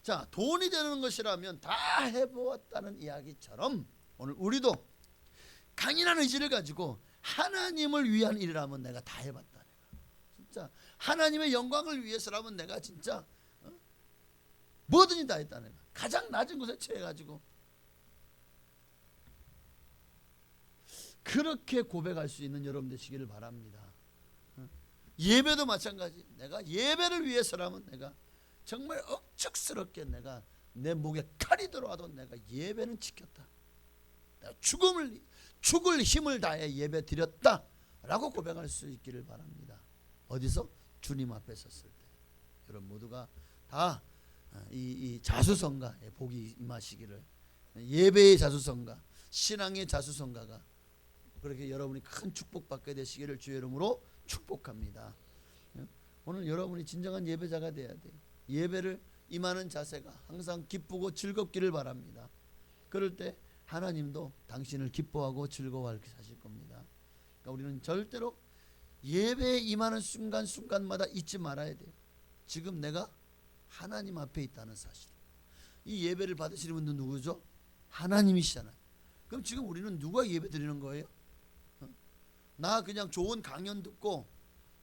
C: 자, 돈이 되는 것이라면 다 해보았다는 이야기처럼 오늘 우리도 강인한 의지를 가지고 하나님을 위한 일이라면 내가 다 해봤다. 내가 진짜 하나님의 영광을 위해서라면 내가 진짜 뭐든지 다 했다. 내가 가장 낮은 곳에 처해가지고 그렇게 고백할 수 있는 여러분 되시기를 바랍니다. 예배도 마찬가지. 내가 예배를 위해서라면 내가 정말 억척스럽게 내가 내 목에 칼이 들어와도 내가 예배는 지켰다. 내가 죽을 힘을 다해 예배 드렸다 라고 고백할 수 있기를 바랍니다. 어디서? 주님 앞에 섰을 때. 여러분 모두가 다 이 자수성가에 복이 임하시기를, 예배의 자수성가, 신앙의 자수성가가 그렇게 여러분이 큰 축복받게 되시기를 주의 이름으로 축복합니다. 오늘 여러분이 진정한 예배자가 돼야 돼요. 예배를 임하는 자세가 항상 기쁘고 즐겁기를 바랍니다. 그럴 때 하나님도 당신을 기뻐하고 즐거워하게 하실 겁니다. 그러니까 우리는 절대로 예배에 임하는 순간순간마다 잊지 말아야 돼요. 지금 내가 하나님 앞에 있다는 사실. 이 예배를 받으시는 분은 누구죠? 하나님이시잖아요. 그럼 지금 우리는 누가 예배 드리는 거예요? 나 그냥 좋은 강연 듣고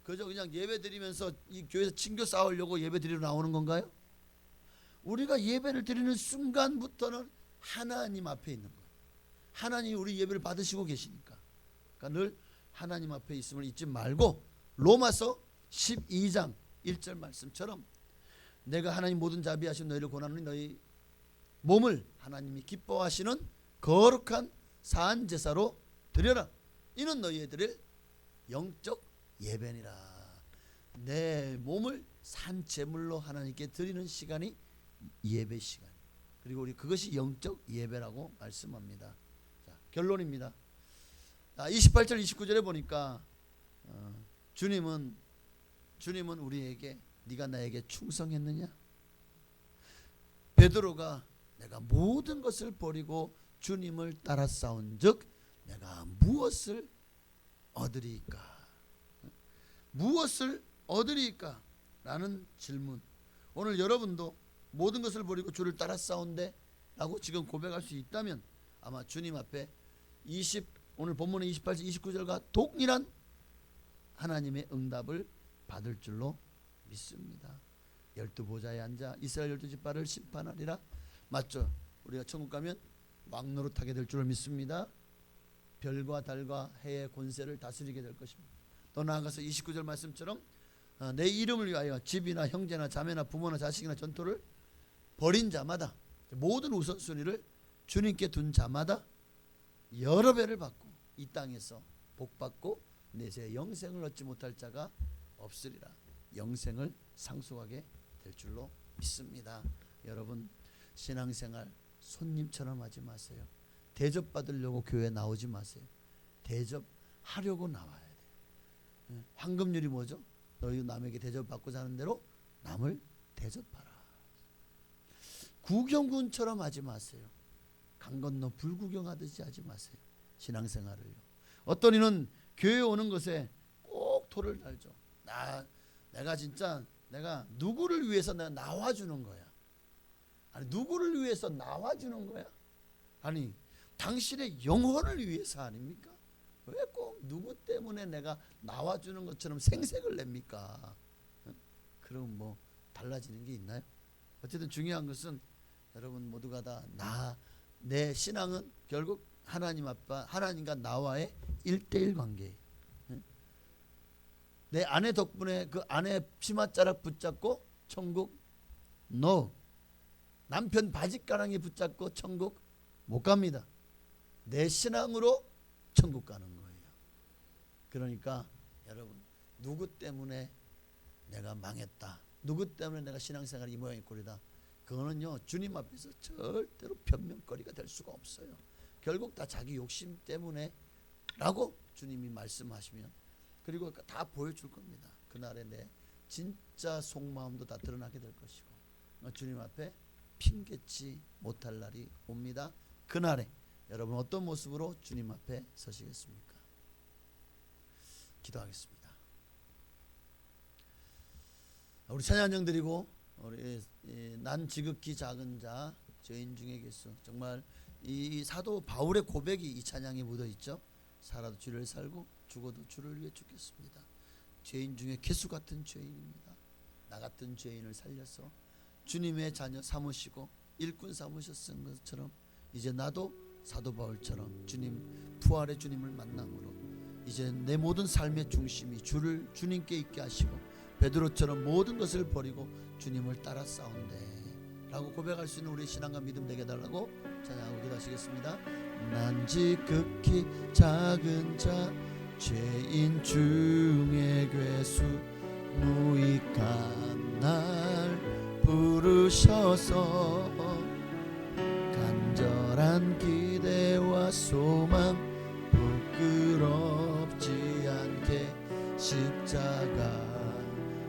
C: 그저 그냥 예배 드리면서 이 교회에서 친교 쌓으려고 예배 드리러 나오는 건가요? 우리가 예배를 드리는 순간부터는 하나님 앞에 있는 거예요. 하나님이 우리 예배를 받으시고 계시니까. 그러니까 늘 하나님 앞에 있음을 잊지 말고 로마서 12장 1절 말씀처럼 내가 하나님 모든 자비하신 너희를 권하노니 너희 몸을 하나님이 기뻐하시는 거룩한 산 제사로 드려라. 이는 너희의 드릴 영적 예배니라. 내 몸을 산 제물로 하나님께 드리는 시간이 예배 시간. 그리고 우리 그것이 영적 예배라고 말씀합니다. 자, 결론입니다. 28절 29절에 보니까 주님은 우리에게 네가 나에게 충성했느냐? 베드로가 내가 모든 것을 버리고 주님을 따라 싸운즉 내가 무엇을 얻으리이까? 무엇을 얻으리이까? 라는 질문. 오늘 여러분도 모든 것을 버리고 주를 따라 싸운데 라고 지금 고백할 수 있다면 아마 주님 앞에 오늘 본문의 28절 29절과 동일한 하나님의 응답을 받을 줄로 믿습니다. 12보좌에 앉아 이스라엘 12지파를 심판하리라. 맞죠? 우리가 천국 가면 왕노릇하게 될 줄을 믿습니다. 별과 달과 해의 권세를 다스리게 될 것입니다. 더 나아가서 29절 말씀처럼 내 이름을 위하여 집이나 형제나 자매나 부모나 자식이나 전토를 버린 자마다, 모든 우선순위를 주님께 둔 자마다 여러 배를 받고 이 땅에서 복받고 내세 영생을 얻지 못할 자가 없으리라. 영생을 상속하게 될 줄로 믿습니다. 여러분, 신앙생활 손님처럼 하지 마세요. 대접받으려고 교회 나오지 마세요. 대접하려고 나와야 돼요. 황금률이 뭐죠? 너희 남에게 대접받고 사는 대로 남을 대접하라. 구경꾼처럼 하지 마세요. 강 건너 불구경하듯이 하지 마세요. 신앙생활을요. 어떤 이는 교회 오는 것에 꼭 토를 달죠. 내가 누구를 위해서 내가 나와주는 거야. 아니, 누구를 위해서 나와주는 거야? 아니, 당신의 영혼을 위해서 아닙니까? 왜 꼭 누구 때문에 내가 나와주는 것처럼 생색을 냅니까? 그럼 뭐 달라지는 게 있나요? 어쨌든 중요한 것은 여러분 모두가 다 내 신앙은 결국 하나님 아빠, 하나님과 나와의 1대1 관계예요. 내 아내 덕분에 그 아내 치맛자락 붙잡고 천국 no. 남편 바짓가랑이 붙잡고 천국 못 갑니다. 내 신앙으로 천국 가는 거예요. 그러니까 여러분, 누구 때문에 내가 망했다, 누구 때문에 내가 신앙생활이 이 모양이 꼴이다, 그거는요 주님 앞에서 절대로 변명거리가 될 수가 없어요. 결국 다 자기 욕심 때문에 라고 주님이 말씀하시면, 그리고 다 보여줄 겁니다. 그날에 내 진짜 속마음도 다 드러나게 될 것이고 주님 앞에 핑계치 못할 날이 옵니다. 그날에 여러분 어떤 모습으로 주님 앞에 서시겠습니까? 기도하겠습니다. 우리 찬양 드리고 우리 난 지극히 작은 자 죄인 중에 개수, 정말 이 사도 바울의 고백이 이 찬양에 묻어 있죠. 살아도 주를 살고 죽어도 주를 위해 죽겠습니다. 죄인 중에 개수 같은 죄인입니다. 나 같은 죄인을 살려서 주님의 자녀 삼으시고 일꾼 삼으셨은 것처럼 이제 나도 사도 바울처럼 주님, 부활의 주님을 만남으로 이제 내 모든 삶의 중심이 주님께 있게 하시고 베드로처럼 모든 것을 버리고 주님을 따라 싸운대 라고 고백할 수 있는 우리 신앙과 믿음 되게 해달라고 찬양하고 기도하시겠습니다. 난 지극히 작은 자 죄인 중에 괴수 무익한 날 부르셔서 간절한 기대와 소망 부끄럽지 않게 십자가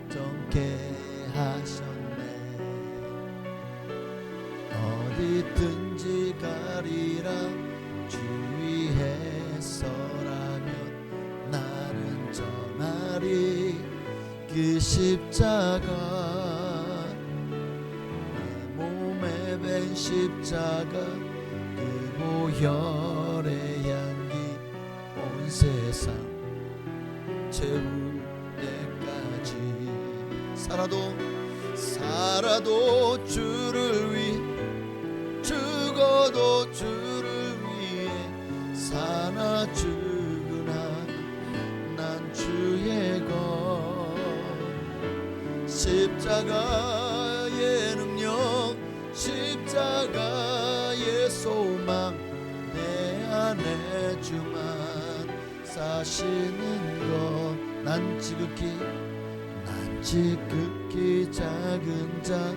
C: 정케 하셨네. 어디든지 가리라 주 위에 서라면 나는 전하리 그 십자가, 내 몸에 밴 십자가 그 보혈의 향기 온 세상 채울 때까지 살아도 주를 위해 죽어도 주를 위해 사나 죽으나 난 주의 것. 십자가의 능력 십자가의 소망 내 안에 주만 사시는 것. 난 지극히 작은 자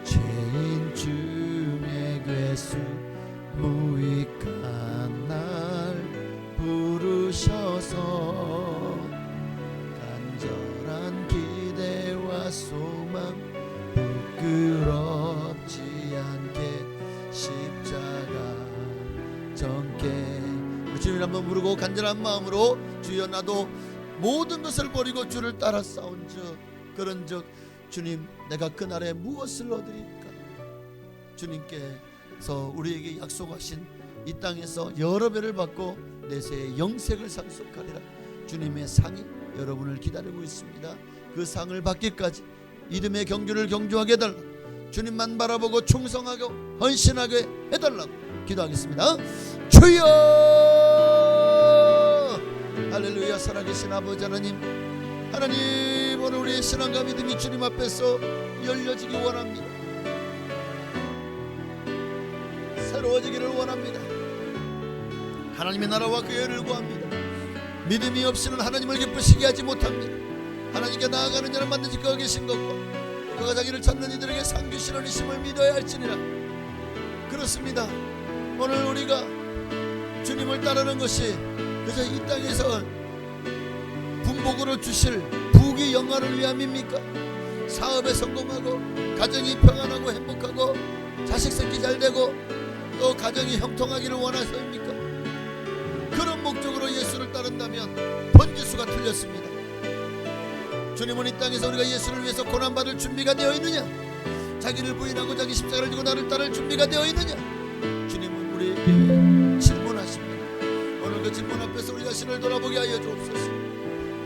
C: 죄인 중에 괴수 무익한 날 부르 부르셔서 간절한 기대와 소망 부끄럽지 않게 십자가 정께 우리 주님을 한번 부르고 간절한 마음으로 주여 나도 모든 것을 버리고 주를 따라 싸운즉 그런즉 주님 내가 그날에 무엇을 얻으리까. 주님께서 우리에게 약속하신 이 땅에서 여러 배를 받고 내세의 영생을 상속하리라. 주님의 상이 여러분을 기다리고 있습니다. 그 상을 받기까지 믿음의 경주를 경주하게 해달라. 주님만 바라보고 충성하고 헌신하게 해달라고 기도하겠습니다. 주여 할렐루야. 살아계신 아버지 하나님, 하나님 오늘 우리의 신앙과 믿음이 주님 앞에서 열려지기 원합니다. 새로워지기를 원합니다. 하나님의 나라와 그 의를 구합니다. 믿음이 없이는 하나님을 기쁘시게 하지 못합니다. 하나님께 나아가는 자는 반드시 거기 계신 것과 그가 자기를 찾는 이들에게 상 주시는 이심을 믿어야 할지니라. 그렇습니다. 오늘 우리가 주님을 따르는 것이 그저 이 땅에서 분복으로 주실 부귀 영화를 위함입니까? 사업에 성공하고 가정이 평안하고 행복하고 자식 새끼 잘 되고 또 가정이 형통하기를 원하서입니까? 그런 목적으로 예수를 따른다면 번지수가 틀렸습니다. 주님은 이 땅에서 우리가 예수를 위해서 고난받을 준비가 되어 있느냐? 자기를 부인하고 자기 십자가를 지고 나를 따를 준비가 되어 있느냐? 주님은 우리에게 질문하십니다. 오늘 그 질문 앞에서 우리 자신을 돌아보게 하여 주옵소서.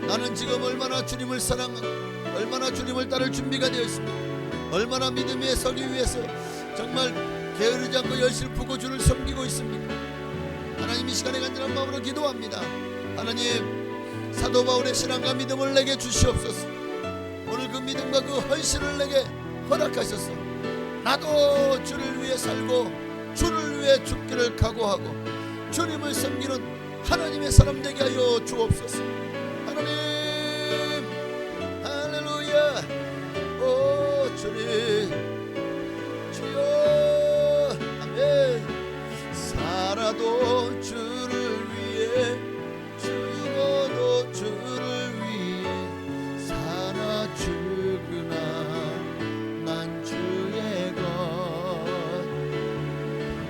C: 나는 지금 얼마나 주님을 사랑하고 얼마나 주님을 따를 준비가 되어 있습니다. 얼마나 믿음에 서기 위해서 정말 게으르지 않고 열심히 푸고 주를 섬기고 있습니다. 하나님 이 시간에 간절한 마음으로 기도합니다. 하나님 사도 바울의 신앙과 믿음을 내게 주시옵소서. 오늘 그 믿음과 그 헌신을 내게 허락하셔서 나도 주를 위해 살고 주를 위해 죽기를 각오하고 주님을 섬기는 하나님의 사람 되게 하여 주옵소서. 하나님 할렐루야. 오 주님 주여 아멘. 살아도 주를 위해 죽어도 주를 위해 살아 죽으나 난 주의 것.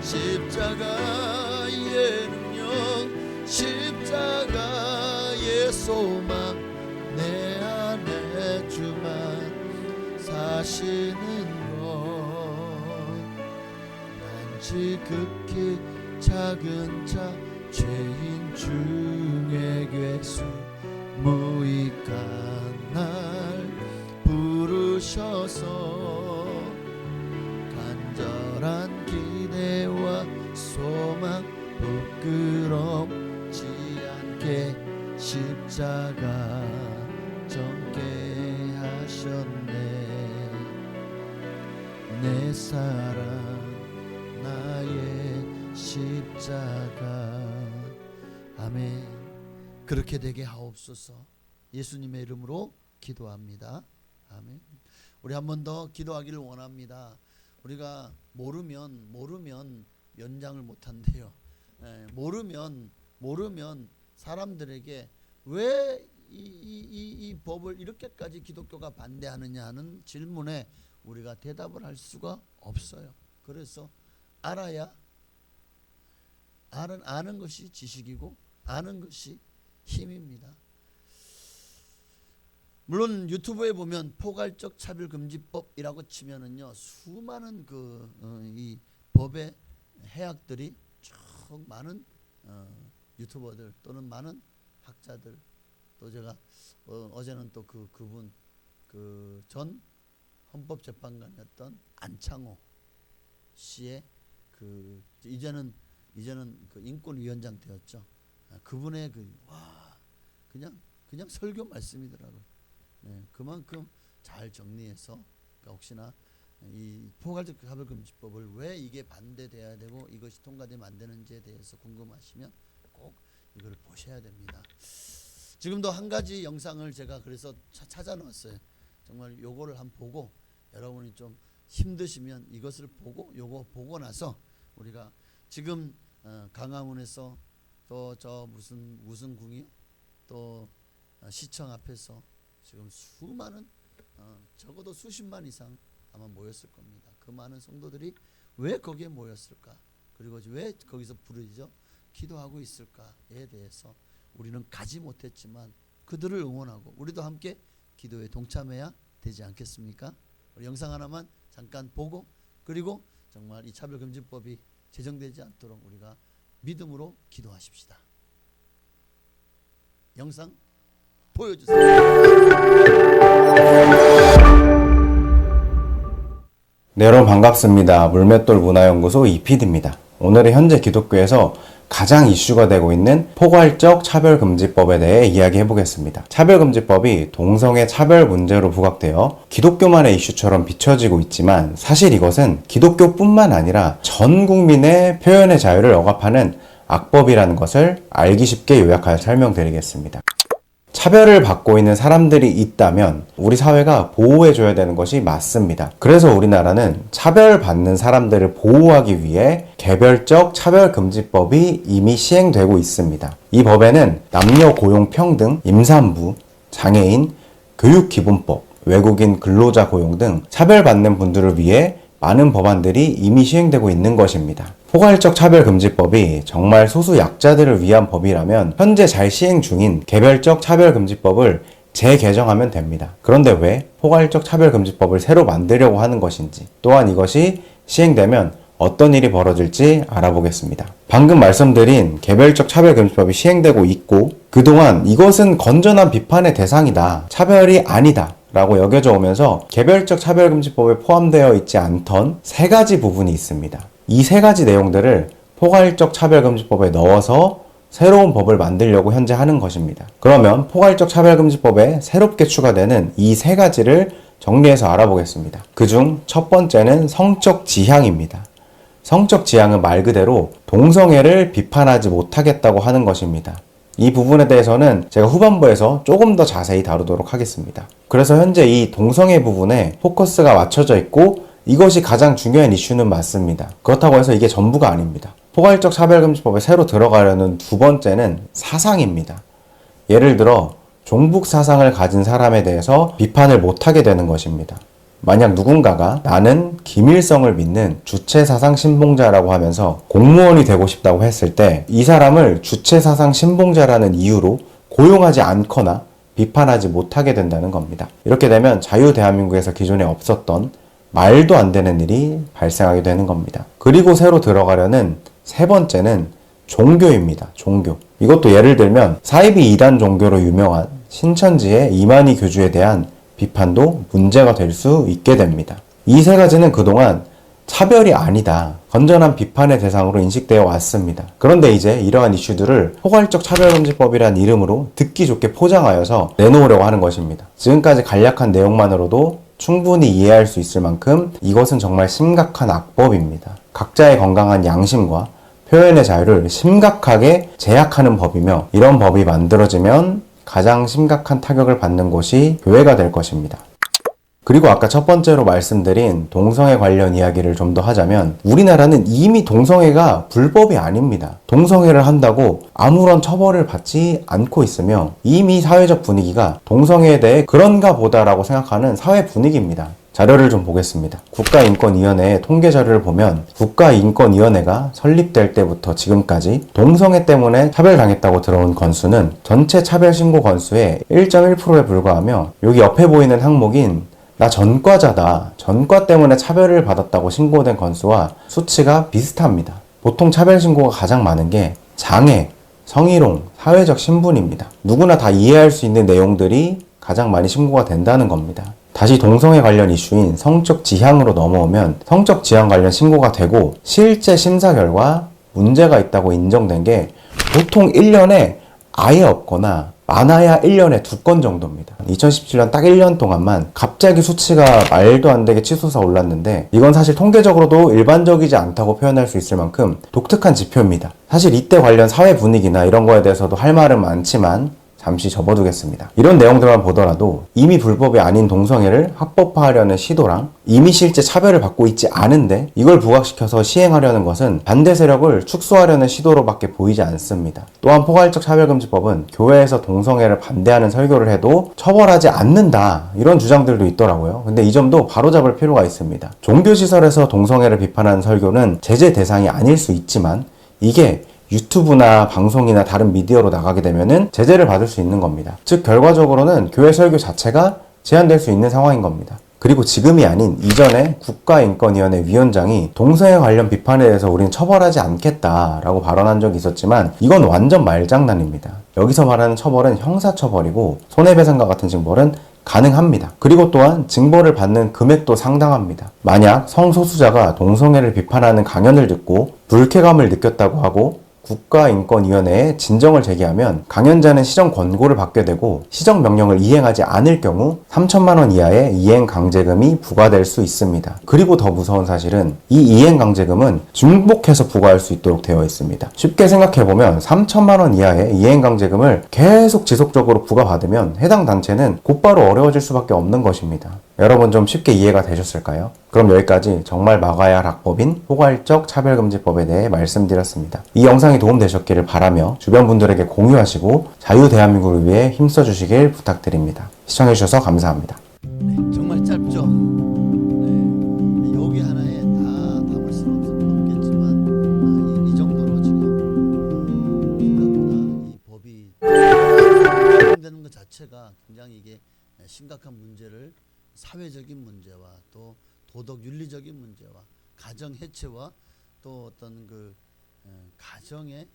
C: 십자가의 능력 십자가의 소망 내 안에 주만 사시는 것. 난 지극히 작은 자 죄인 중에 괴수 무익한 날 부르셔서 간절한 기대와 소망 부끄럽지 않게 십자가 정게 하셨네. 내 사랑 나의 십자가. 아멘. 그렇게 되게 하옵소서. 예수님의 이름으로 기도합니다. 아멘. 우리 한 번 더 기도하기를 원합니다. 우리가 모르면 연장을 못한대요. 모르면 사람들에게 왜 이 법을 이렇게까지 기독교가 반대하느냐 하는 질문에 우리가 대답을 할 수가 없어요. 그래서 알아야 아는 것이 지식이고 아는 것이 힘입니다. 물론 유튜브에 보면 포괄적 차별금지법이라고 치면은요 수많은 이 법의 해악들이 쭉 많은 유튜버들 또는 많은 학자들 또 제가 어제는 또 그분 전 헌법재판관이었던 안창호 씨의 이제는 그 인권위원장 되었죠. 그분의 그냥 설교 말씀이더라고요. 네, 그만큼 잘 정리해서 그러니까 혹시나 이 포괄적 차별금지법을 왜 이게 반대돼야 되고 이것이 통과되면 안 되는지에 대해서 궁금하시면 꼭 이걸 보셔야 됩니다. 지금도 한 가지 영상을 제가 그래서 찾아놨어요. 정말 요거를 한번 보고 여러분이 좀 힘드시면 이것을 보고 요거 보고 나서 우리가 지금 강화문에서 또 저 무슨 궁이요? 또 시청 앞에서 지금 수많은 적어도 수십만 이상 아마 모였을 겁니다. 그 많은 성도들이 왜 거기에 모였을까? 그리고 왜 거기서 부르짖어 기도하고 있을까에 대해서 우리는 가지 못했지만 그들을 응원하고 우리도 함께 기도에 동참해야 되지 않겠습니까? 우리 영상 하나만 잠깐 보고 그리고 정말 이 차별금지법이 제정되지 않도록 우리가 믿음으로 기도하십시다. 영상 보여주세요.
B: 네, 여러분 반갑습니다. 물맷돌 문화연구소 이PD입니다. 오늘은 현재 기독교에서 가장 이슈가 되고 있는 포괄적 차별금지법에 대해 이야기해 보겠습니다. 차별금지법이 동성애 차별 문제로 부각되어 기독교만의 이슈처럼 비춰지고 있지만 사실 이것은 기독교뿐만 아니라 전 국민의 표현의 자유를 억압하는 악법이라는 것을 알기 쉽게 요약하여 설명드리겠습니다. 차별을 받고 있는 사람들이 있다면 우리 사회가 보호해줘야 되는 것이 맞습니다. 그래서 우리나라는 차별받는 사람들을 보호하기 위해 개별적 차별금지법이 이미 시행되고 있습니다. 이 법에는 남녀 고용 평등, 임산부, 장애인, 교육기본법, 외국인 근로자 고용 등 차별받는 분들을 위해 많은 법안들이 이미 시행되고 있는 것입니다. 포괄적 차별금지법이 정말 소수 약자들을 위한 법이라면 현재 잘 시행 중인 개별적 차별금지법을 재개정하면 됩니다. 그런데 왜 포괄적 차별금지법을 새로 만들려고 하는 것인지, 또한 이것이 시행되면 어떤 일이 벌어질지 알아보겠습니다. 방금 말씀드린 개별적 차별금지법이 시행되고 있고 그동안 이것은 건전한 비판의 대상이다, 차별이 아니다 라고 여겨져 오면서 개별적 차별금지법에 포함되어 있지 않던 세 가지 부분이 있습니다. 이 세 가지 내용들을 포괄적 차별금지법에 넣어서 새로운 법을 만들려고 현재 하는 것입니다. 그러면 포괄적 차별금지법에 새롭게 추가되는 이 세 가지를 정리해서 알아보겠습니다. 그중 첫 번째는 성적 지향입니다. 성적 지향은 말 그대로 동성애를 비판하지 못하겠다고 하는 것입니다. 이 부분에 대해서는 제가 후반부에서 조금 더 자세히 다루도록 하겠습니다. 그래서 현재 이 동성애 부분에 포커스가 맞춰져 있고 이것이 가장 중요한 이슈는 맞습니다. 그렇다고 해서 이게 전부가 아닙니다. 포괄적 차별금지법에 새로 들어가려는 두 번째는 사상입니다. 예를 들어 종북 사상을 가진 사람에 대해서 비판을 못하게 되는 것입니다. 만약 누군가가 나는 김일성을 믿는 주체사상 신봉자라고 하면서 공무원이 되고 싶다고 했을 때 이 사람을 주체사상 신봉자라는 이유로 고용하지 않거나 비판하지 못하게 된다는 겁니다. 이렇게 되면 자유대한민국에서 기존에 없었던 말도 안 되는 일이 발생하게 되는 겁니다. 그리고 새로 들어가려는 세 번째는 종교입니다. 종교. 이것도 예를 들면 사이비 이단 종교로 유명한 신천지의 이만희 교주에 대한 비판도 문제가 될 수 있게 됩니다. 이 세 가지는 그동안 차별이 아니다, 건전한 비판의 대상으로 인식되어 왔습니다. 그런데 이제 이러한 이슈들을 포괄적 차별금지법이라는 이름으로 듣기 좋게 포장하여서 내놓으려고 하는 것입니다. 지금까지 간략한 내용만으로도 충분히 이해할 수 있을 만큼 이것은 정말 심각한 악법입니다. 각자의 건강한 양심과 표현의 자유를 심각하게 제약하는 법이며 이런 법이 만들어지면 가장 심각한 타격을 받는 곳이 교회가 될 것입니다. 그리고 아까 첫 번째로 말씀드린 동성애 관련 이야기를 좀 더 하자면 우리나라는 이미 동성애가 불법이 아닙니다. 동성애를 한다고 아무런 처벌을 받지 않고 있으며 이미 사회적 분위기가 동성애에 대해 그런가 보다라고 생각하는 사회 분위기입니다. 자료를 좀 보겠습니다. 국가인권위원회의 통계 자료를 보면 국가인권위원회가 설립될 때부터 지금까지 동성애 때문에 차별당했다고 들어온 건수는 전체 차별 신고 건수의 1.1%에 불과하며 여기 옆에 보이는 항목인 나 전과자다, 전과 때문에 차별을 받았다고 신고된 건수와 수치가 비슷합니다. 보통 차별 신고가 가장 많은 게 장애, 성희롱, 사회적 신분입니다. 누구나 다 이해할 수 있는 내용들이 가장 많이 신고가 된다는 겁니다. 다시 동성애 관련 이슈인 성적 지향으로 넘어오면 성적 지향 관련 신고가 되고 실제 심사 결과 문제가 있다고 인정된 게 보통 1년에 아예 없거나 많아야 1년에 2건 정도입니다. 2017년 딱 1년 동안만 갑자기 수치가 말도 안 되게 치솟아 올랐는데 이건 사실 통계적으로도 일반적이지 않다고 표현할 수 있을 만큼 독특한 지표입니다. 사실 이때 관련 사회 분위기나 이런 거에 대해서도 할 말은 많지만 잠시 접어두겠습니다. 이런 내용들만 보더라도 이미 불법이 아닌 동성애를 합법화하려는 시도랑 이미 실제 차별을 받고 있지 않은데 이걸 부각시켜서 시행하려는 것은 반대 세력을 축소하려는 시도로밖에 보이지 않습니다. 또한 포괄적 차별금지법은 교회에서 동성애를 반대하는 설교를 해도 처벌하지 않는다, 이런 주장들도 있더라고요. 근데 이 점도 바로잡을 필요가 있습니다. 종교시설에서 동성애를 비판하는 설교는 제재 대상이 아닐 수 있지만 이게 유튜브나 방송이나 다른 미디어로 나가게 되면은 제재를 받을 수 있는 겁니다. 즉 결과적으로는 교회 설교 자체가 제한될 수 있는 상황인 겁니다. 그리고 지금이 아닌 이전에 국가인권위원회 위원장이 동성애 관련 비판에 대해서 우리는 처벌하지 않겠다라고 발언한 적이 있었지만 이건 완전 말장난입니다. 여기서 말하는 처벌은 형사처벌이고 손해배상과 같은 징벌은 가능합니다. 그리고 또한 징벌을 받는 금액도 상당합니다. 만약 성소수자가 동성애를 비판하는 강연을 듣고 불쾌감을 느꼈다고 하고 국가인권위원회에 진정을 제기하면 강연자는 시정 권고를 받게 되고 시정 명령을 이행하지 않을 경우 3천만 원 이하의 이행 강제금이 부과될 수 있습니다. 그리고 더 무서운 사실은 이 이행 강제금은 중복해서 부과할 수 있도록 되어 있습니다. 쉽게 생각해보면 3천만 원 이하의 이행 강제금을 계속 지속적으로 부과받으면 해당 단체는 곧바로 어려워질 수밖에 없는 것입니다. 여러분 좀 쉽게 이해가 되셨을까요? 그럼 여기까지 정말 막아야 할 악법인 포괄적 차별금지법에 대해 말씀드렸습니다. 이 영상이 도움되셨기를 바라며 주변 분들에게 공유하시고 자유 대한민국을 위해 힘써주시길 부탁드립니다. 시청해주셔서 감사합니다.
C: 네, 정말 짧죠. 네, 여기 하나에 다 담을 수는 없겠지만 이 정도로 지금 생각보다 이 법이 되는 것 자체가 굉장히 이게 심각한 문제를 사회적인 문제와 또 도덕 윤리적인 문제와 가정 해체와 또 어떤 그 가정의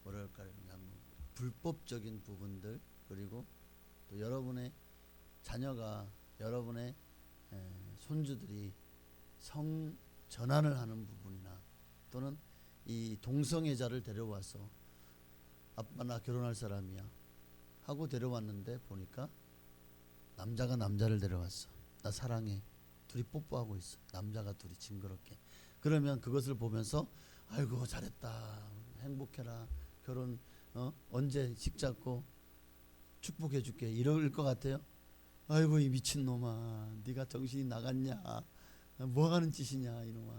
C: 뭐랄까요, 불법적인 부분들, 그리고 또 여러분의 자녀가, 여러분의 손주들이 성 전환을 하는 부분이나 또는 이 동성애자를 데려와서 아빠 나 결혼할 사람이야 하고 데려왔는데 보니까 남자가 남자를 데려왔어. 나 사랑해. 둘이 뽀뽀하고 있어. 남자가 둘이 징그럽게. 그러면 그것을 보면서 아이고 잘했다. 행복해라. 결혼 언제 식 잡고 축복해 줄게. 이럴 것 같아요. 아이고 이 미친놈아. 네가 정신이 나갔냐. 뭐 하는 짓이냐 이놈아.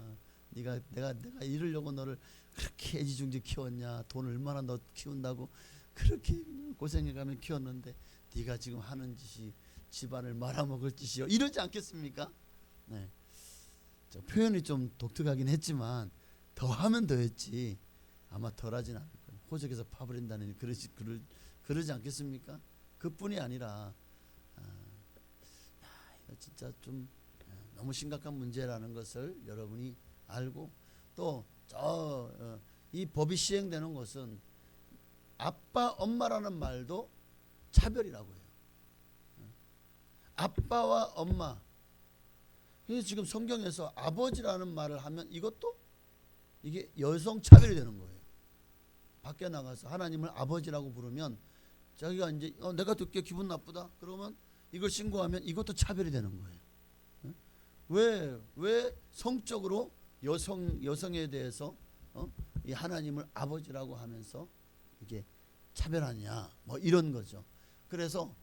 C: 내가 이러려고 너를 그렇게 애지중지 키웠냐. 돈 얼마나 너 키운다고 그렇게 고생해가며 키웠는데 네가 지금 하는 짓이 집안을 말아먹을 짓이요. 이러지 않겠습니까? 네. 표현이 좀 독특하긴 했지만 더 하면 더 했지 아마 덜 하진 않을 거예요. 호적에서 파버린다는 그러지 않겠습니까? 그뿐이 아니라 이거 진짜 좀 너무 심각한 문제라는 것을 여러분이 알고 또 이 법이 시행되는 것은 아빠 엄마라는 말도 차별이라고 해요. 아빠와 엄마. 그래서 지금 성경에서 아버지라는 말을 하면 이것도 이게 여성 차별이 되는 거예요. 밖에 나가서 하나님을 아버지라고 부르면 자기가 이제 내가 듣기에 기분 나쁘다. 그러면 이걸 신고하면 이것도 차별이 되는 거예요. 왜 성적으로 여성에 대해서 이 하나님을 아버지라고 하면서 이게 차별하냐? 뭐 이런 거죠. 그래서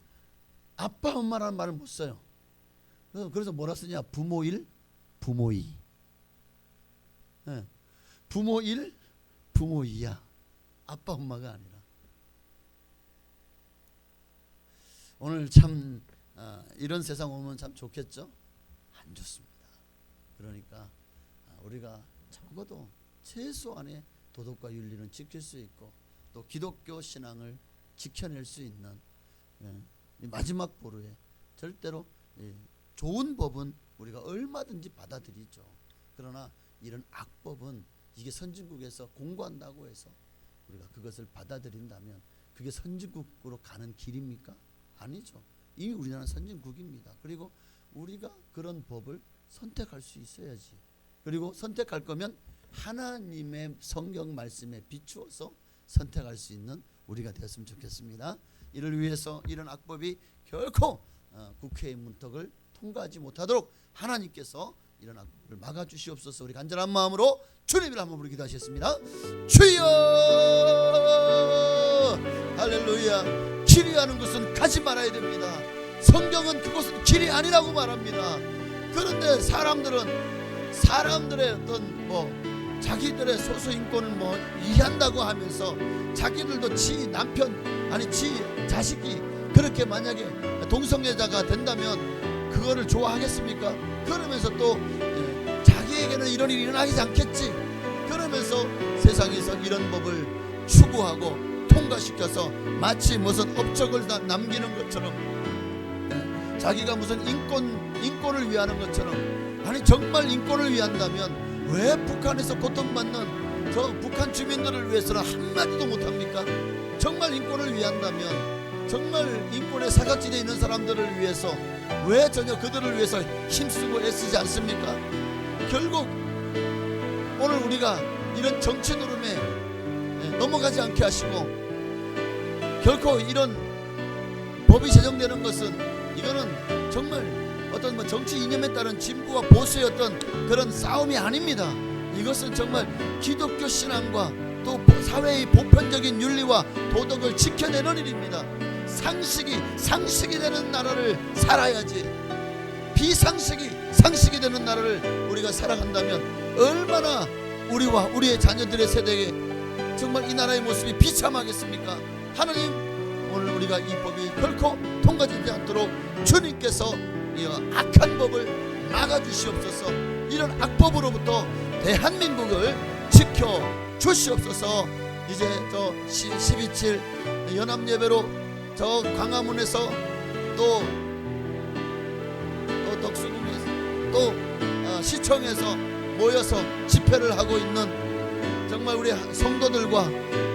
C: 아빠 엄마라는 말을 못 써요. 그래서 뭐라 쓰냐? 부모일, 부모이. 네. 부모일, 부모이야. 아빠 엄마가 아니라. 오늘 참 이런 세상 오면 참 좋겠죠? 안 좋습니다. 그러니까 우리가 적어도 최소한의 도덕과 윤리는 지킬 수 있고 또 기독교 신앙을 지켜낼 수 있는 마지막 보루에 절대로 좋은 법은 우리가 얼마든지 받아들이죠. 그러나 이런 악법은 이게 선진국에서 공부한다고 해서 우리가 그것을 받아들인다면 그게 선진국으로 가는 길입니까? 아니죠. 이미 우리나라는 선진국입니다. 그리고 우리가 그런 법을 선택할 수 있어야지. 그리고 선택할 거면 하나님의 성경 말씀에 비추어서 선택할 수 있는 우리가 되었으면 좋겠습니다. 이를 위해서 이런 악법이 결코 국회의 문턱을 통과하지 못하도록 하나님께서 이런 악법을 막아주시옵소서. 우리 간절한 마음으로 주님을 한번 부르기도 하셨습니다. 주여 할렐루야. 길이 하는 것은 가지 말아야 됩니다. 성경은 그것은 길이 아니라고 말합니다. 그런데 사람들의 어떤 자기들의 소수 인권을 이해한다고 하면서 자기들도 지 남편 아니 지 자식이 그렇게 만약에 동성애자가 된다면 그거를 좋아하겠습니까? 그러면서 또 자기에게는 이런 일이 일어나지 않겠지. 그러면서 세상에서 이런 법을 추구하고 통과시켜서 마치 무슨 업적을 다 남기는 것처럼 자기가 무슨 인권을 위하는 것처럼. 아니 정말 인권을 위한다면 왜 북한에서 고통받는 저 북한 주민들을 위해서는 한마디도 못합니까? 정말 인권을 위한다면 정말 인권의 사각지대에 있는 사람들을 위해서 왜 전혀 그들을 위해서 힘쓰고 애쓰지 않습니까? 결국 오늘 우리가 이런 정치 노름에 넘어가지 않게 하시고 결코 이런 법이 제정되는 것은 이거는 정말 어떤 정치 이념에 따른 진보와 보수의 어떤 그런 싸움이 아닙니다. 이것은 정말 기독교 신앙과 또 사회의 보편적인 윤리와 도덕을 지켜내는 일입니다. 상식이 되는 나라를 살아야지 비상식이 상식이 되는 나라를 우리가 살아간다면 얼마나 우리와 우리의 자녀들의 세대에 정말 이 나라의 모습이 비참하겠습니까? 하나님, 오늘 우리가 이 법이 결코 통과되지 않도록 주님께서 이 악한 법을 막아주시옵소서. 이런 악법으로부터 대한민국을 지켜주시옵소서. 이제 저 12.7 연합예배로 저 광화문에서 또 덕수궁에서 또 시청에서 모여서 집회를 하고 있는 정말 우리 성도들과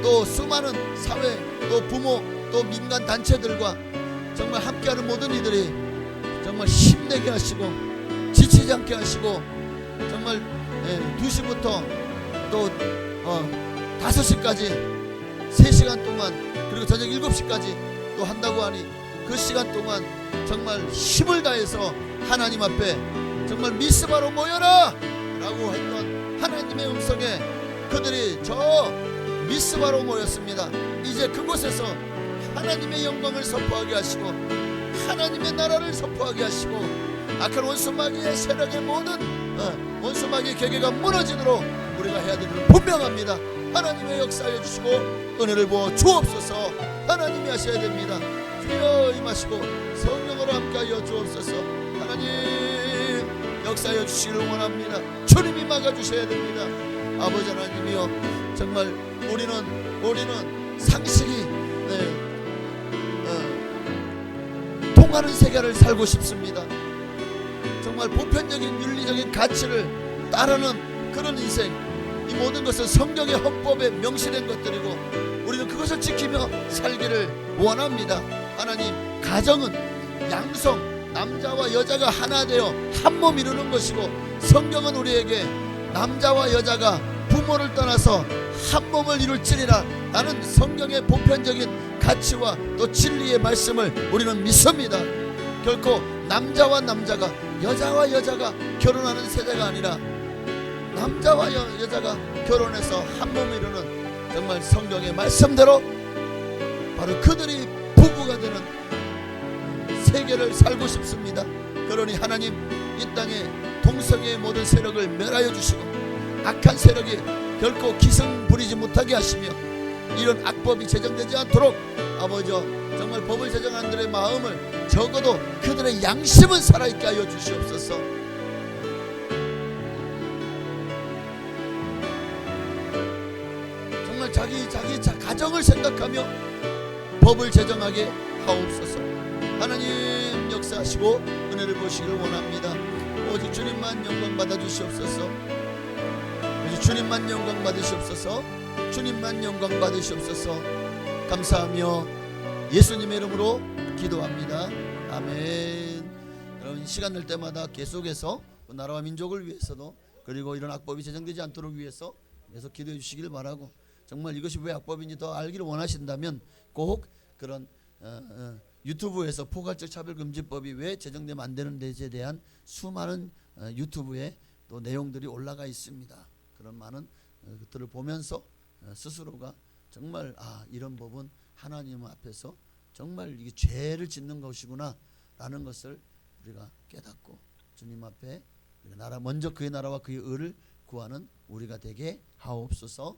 C: 또 수많은 사회 또 부모 또 민간 단체들과 정말 함께하는 모든 이들이 정말 힘내게 하시고 지치지 않게 하시고 정말 2시부터 또 5시까지 3시간 동안 그리고 저녁 7시까지 또 한다고 하니 그 시간 동안 정말 힘을 다해서 하나님 앞에 정말 미스바로 모여라 라고 했던 하나님의 음성에 그들이 저 미스바로 모였습니다. 이제 그곳에서 하나님의 영광을 선포하게 하시고 하나님의 나라를 선포하게 하시고 악한 원수마귀의 세력의 모든 원수마귀의 계계가 무너지도록 우리가 해야 되는 건 분명합니다. 하나님의 역사해 주시고 은혜를 부어 주옵소서. 하나님이 하셔야 됩니다. 주여 임하시고 성령으로 함께하여 주옵소서. 하나님 역사해 주시기를 원합니다. 주님이 막아주셔야 됩니다. 아버지 하나님이여, 정말 우리는 상식이 통하는 세계를 살고 싶습니다. 정말 보편적인 윤리적인 가치를 따르는 그런 인생, 이 모든 것은 성경의 헌법에 명시된 것들이고 우리는 그것을 지키며 살기를 원합니다. 하나님, 가정은 양성, 남자와 여자가 하나 되어 한 몸 이루는 것이고 성경은 우리에게 남자와 여자가 부모를 떠나서 한 몸을 이룰지니라 라는 성경의 보편적인 가치와 또 진리의 말씀을 우리는 믿습니다. 결코 남자와 남자가, 여자와 여자가 결혼하는 세대가 아니라 남자와 여자가 결혼해서 한 몸을 이루는 정말 성경의 말씀대로 바로 그들이 부부가 되는 세계를 살고 싶습니다. 그러니 하나님, 이 땅에 동성애의 모든 세력을 멸하여 주시고 악한 세력이 결코 기승 부리지 못하게 하시며 이런 악법이 제정되지 않도록 아버지 정말 법을 제정한 들의 마음을 적어도 그들의 양심은 살아있게 하여 주시옵소서. 정말 자기 가정을 생각하며 법을 제정하게 하옵소서. 하나님 역사하시고 은혜를 보시기를 원합니다. 오직 주님만 영광 받아 주시옵소서. 오직 주님만 영광 받으시옵소서. 주님만 영광 받으시옵소서. 감사하며 예수님의 이름으로 기도합니다. 아멘. 여러분, 시간 날 때마다 계속해서 나라와 민족을 위해서도 그리고 이런 악법이 제정되지 않도록 위해서 계속 기도해 주시길 바라고, 정말 이것이 왜 악법인지 더 알기를 원하신다면 꼭 그런 유튜브에서 포괄적 차별금지법이 왜 제정되면 안 되는 데에 대한 수많은 유튜브에 또 내용들이 올라가 있습니다. 그런 많은 것들을 보면서 스스로가 정말 이런 법은 하나님 앞에서 정말 이게 죄를 짓는 것이구나 라는 것을 우리가 깨닫고 주님 앞에 먼저 그의 나라와 그의 의를 구하는 우리가 되게 하옵소서.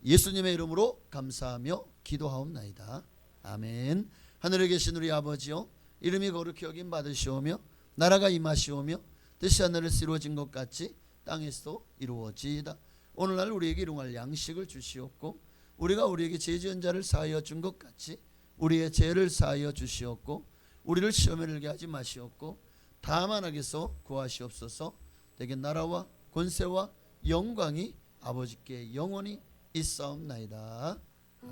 C: 예수님의 이름으로 감사하며 기도하옵나이다. 아멘. 하늘에 계신 우리 아버지요, 이름이 거룩히 여김 받으시오며 나라가 임하시오며 뜻이 하늘에서 이루어진 것 같이 땅에서도 이루어지이다. 오늘날 우리에게 일용할 양식을 주시옵고 우리가 우리에게 죄 지은 자를 사하여 준 것 같이 우리의 죄를 사하여 주시옵고 우리를 시험에 들게 하지 마시옵고 다만 악에서 구하시옵소서. 대개 나라와 권세와 영광이 아버지께 영원히 있사옵나이다.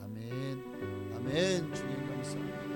C: 아멘. 아멘. 주님 감사합니다.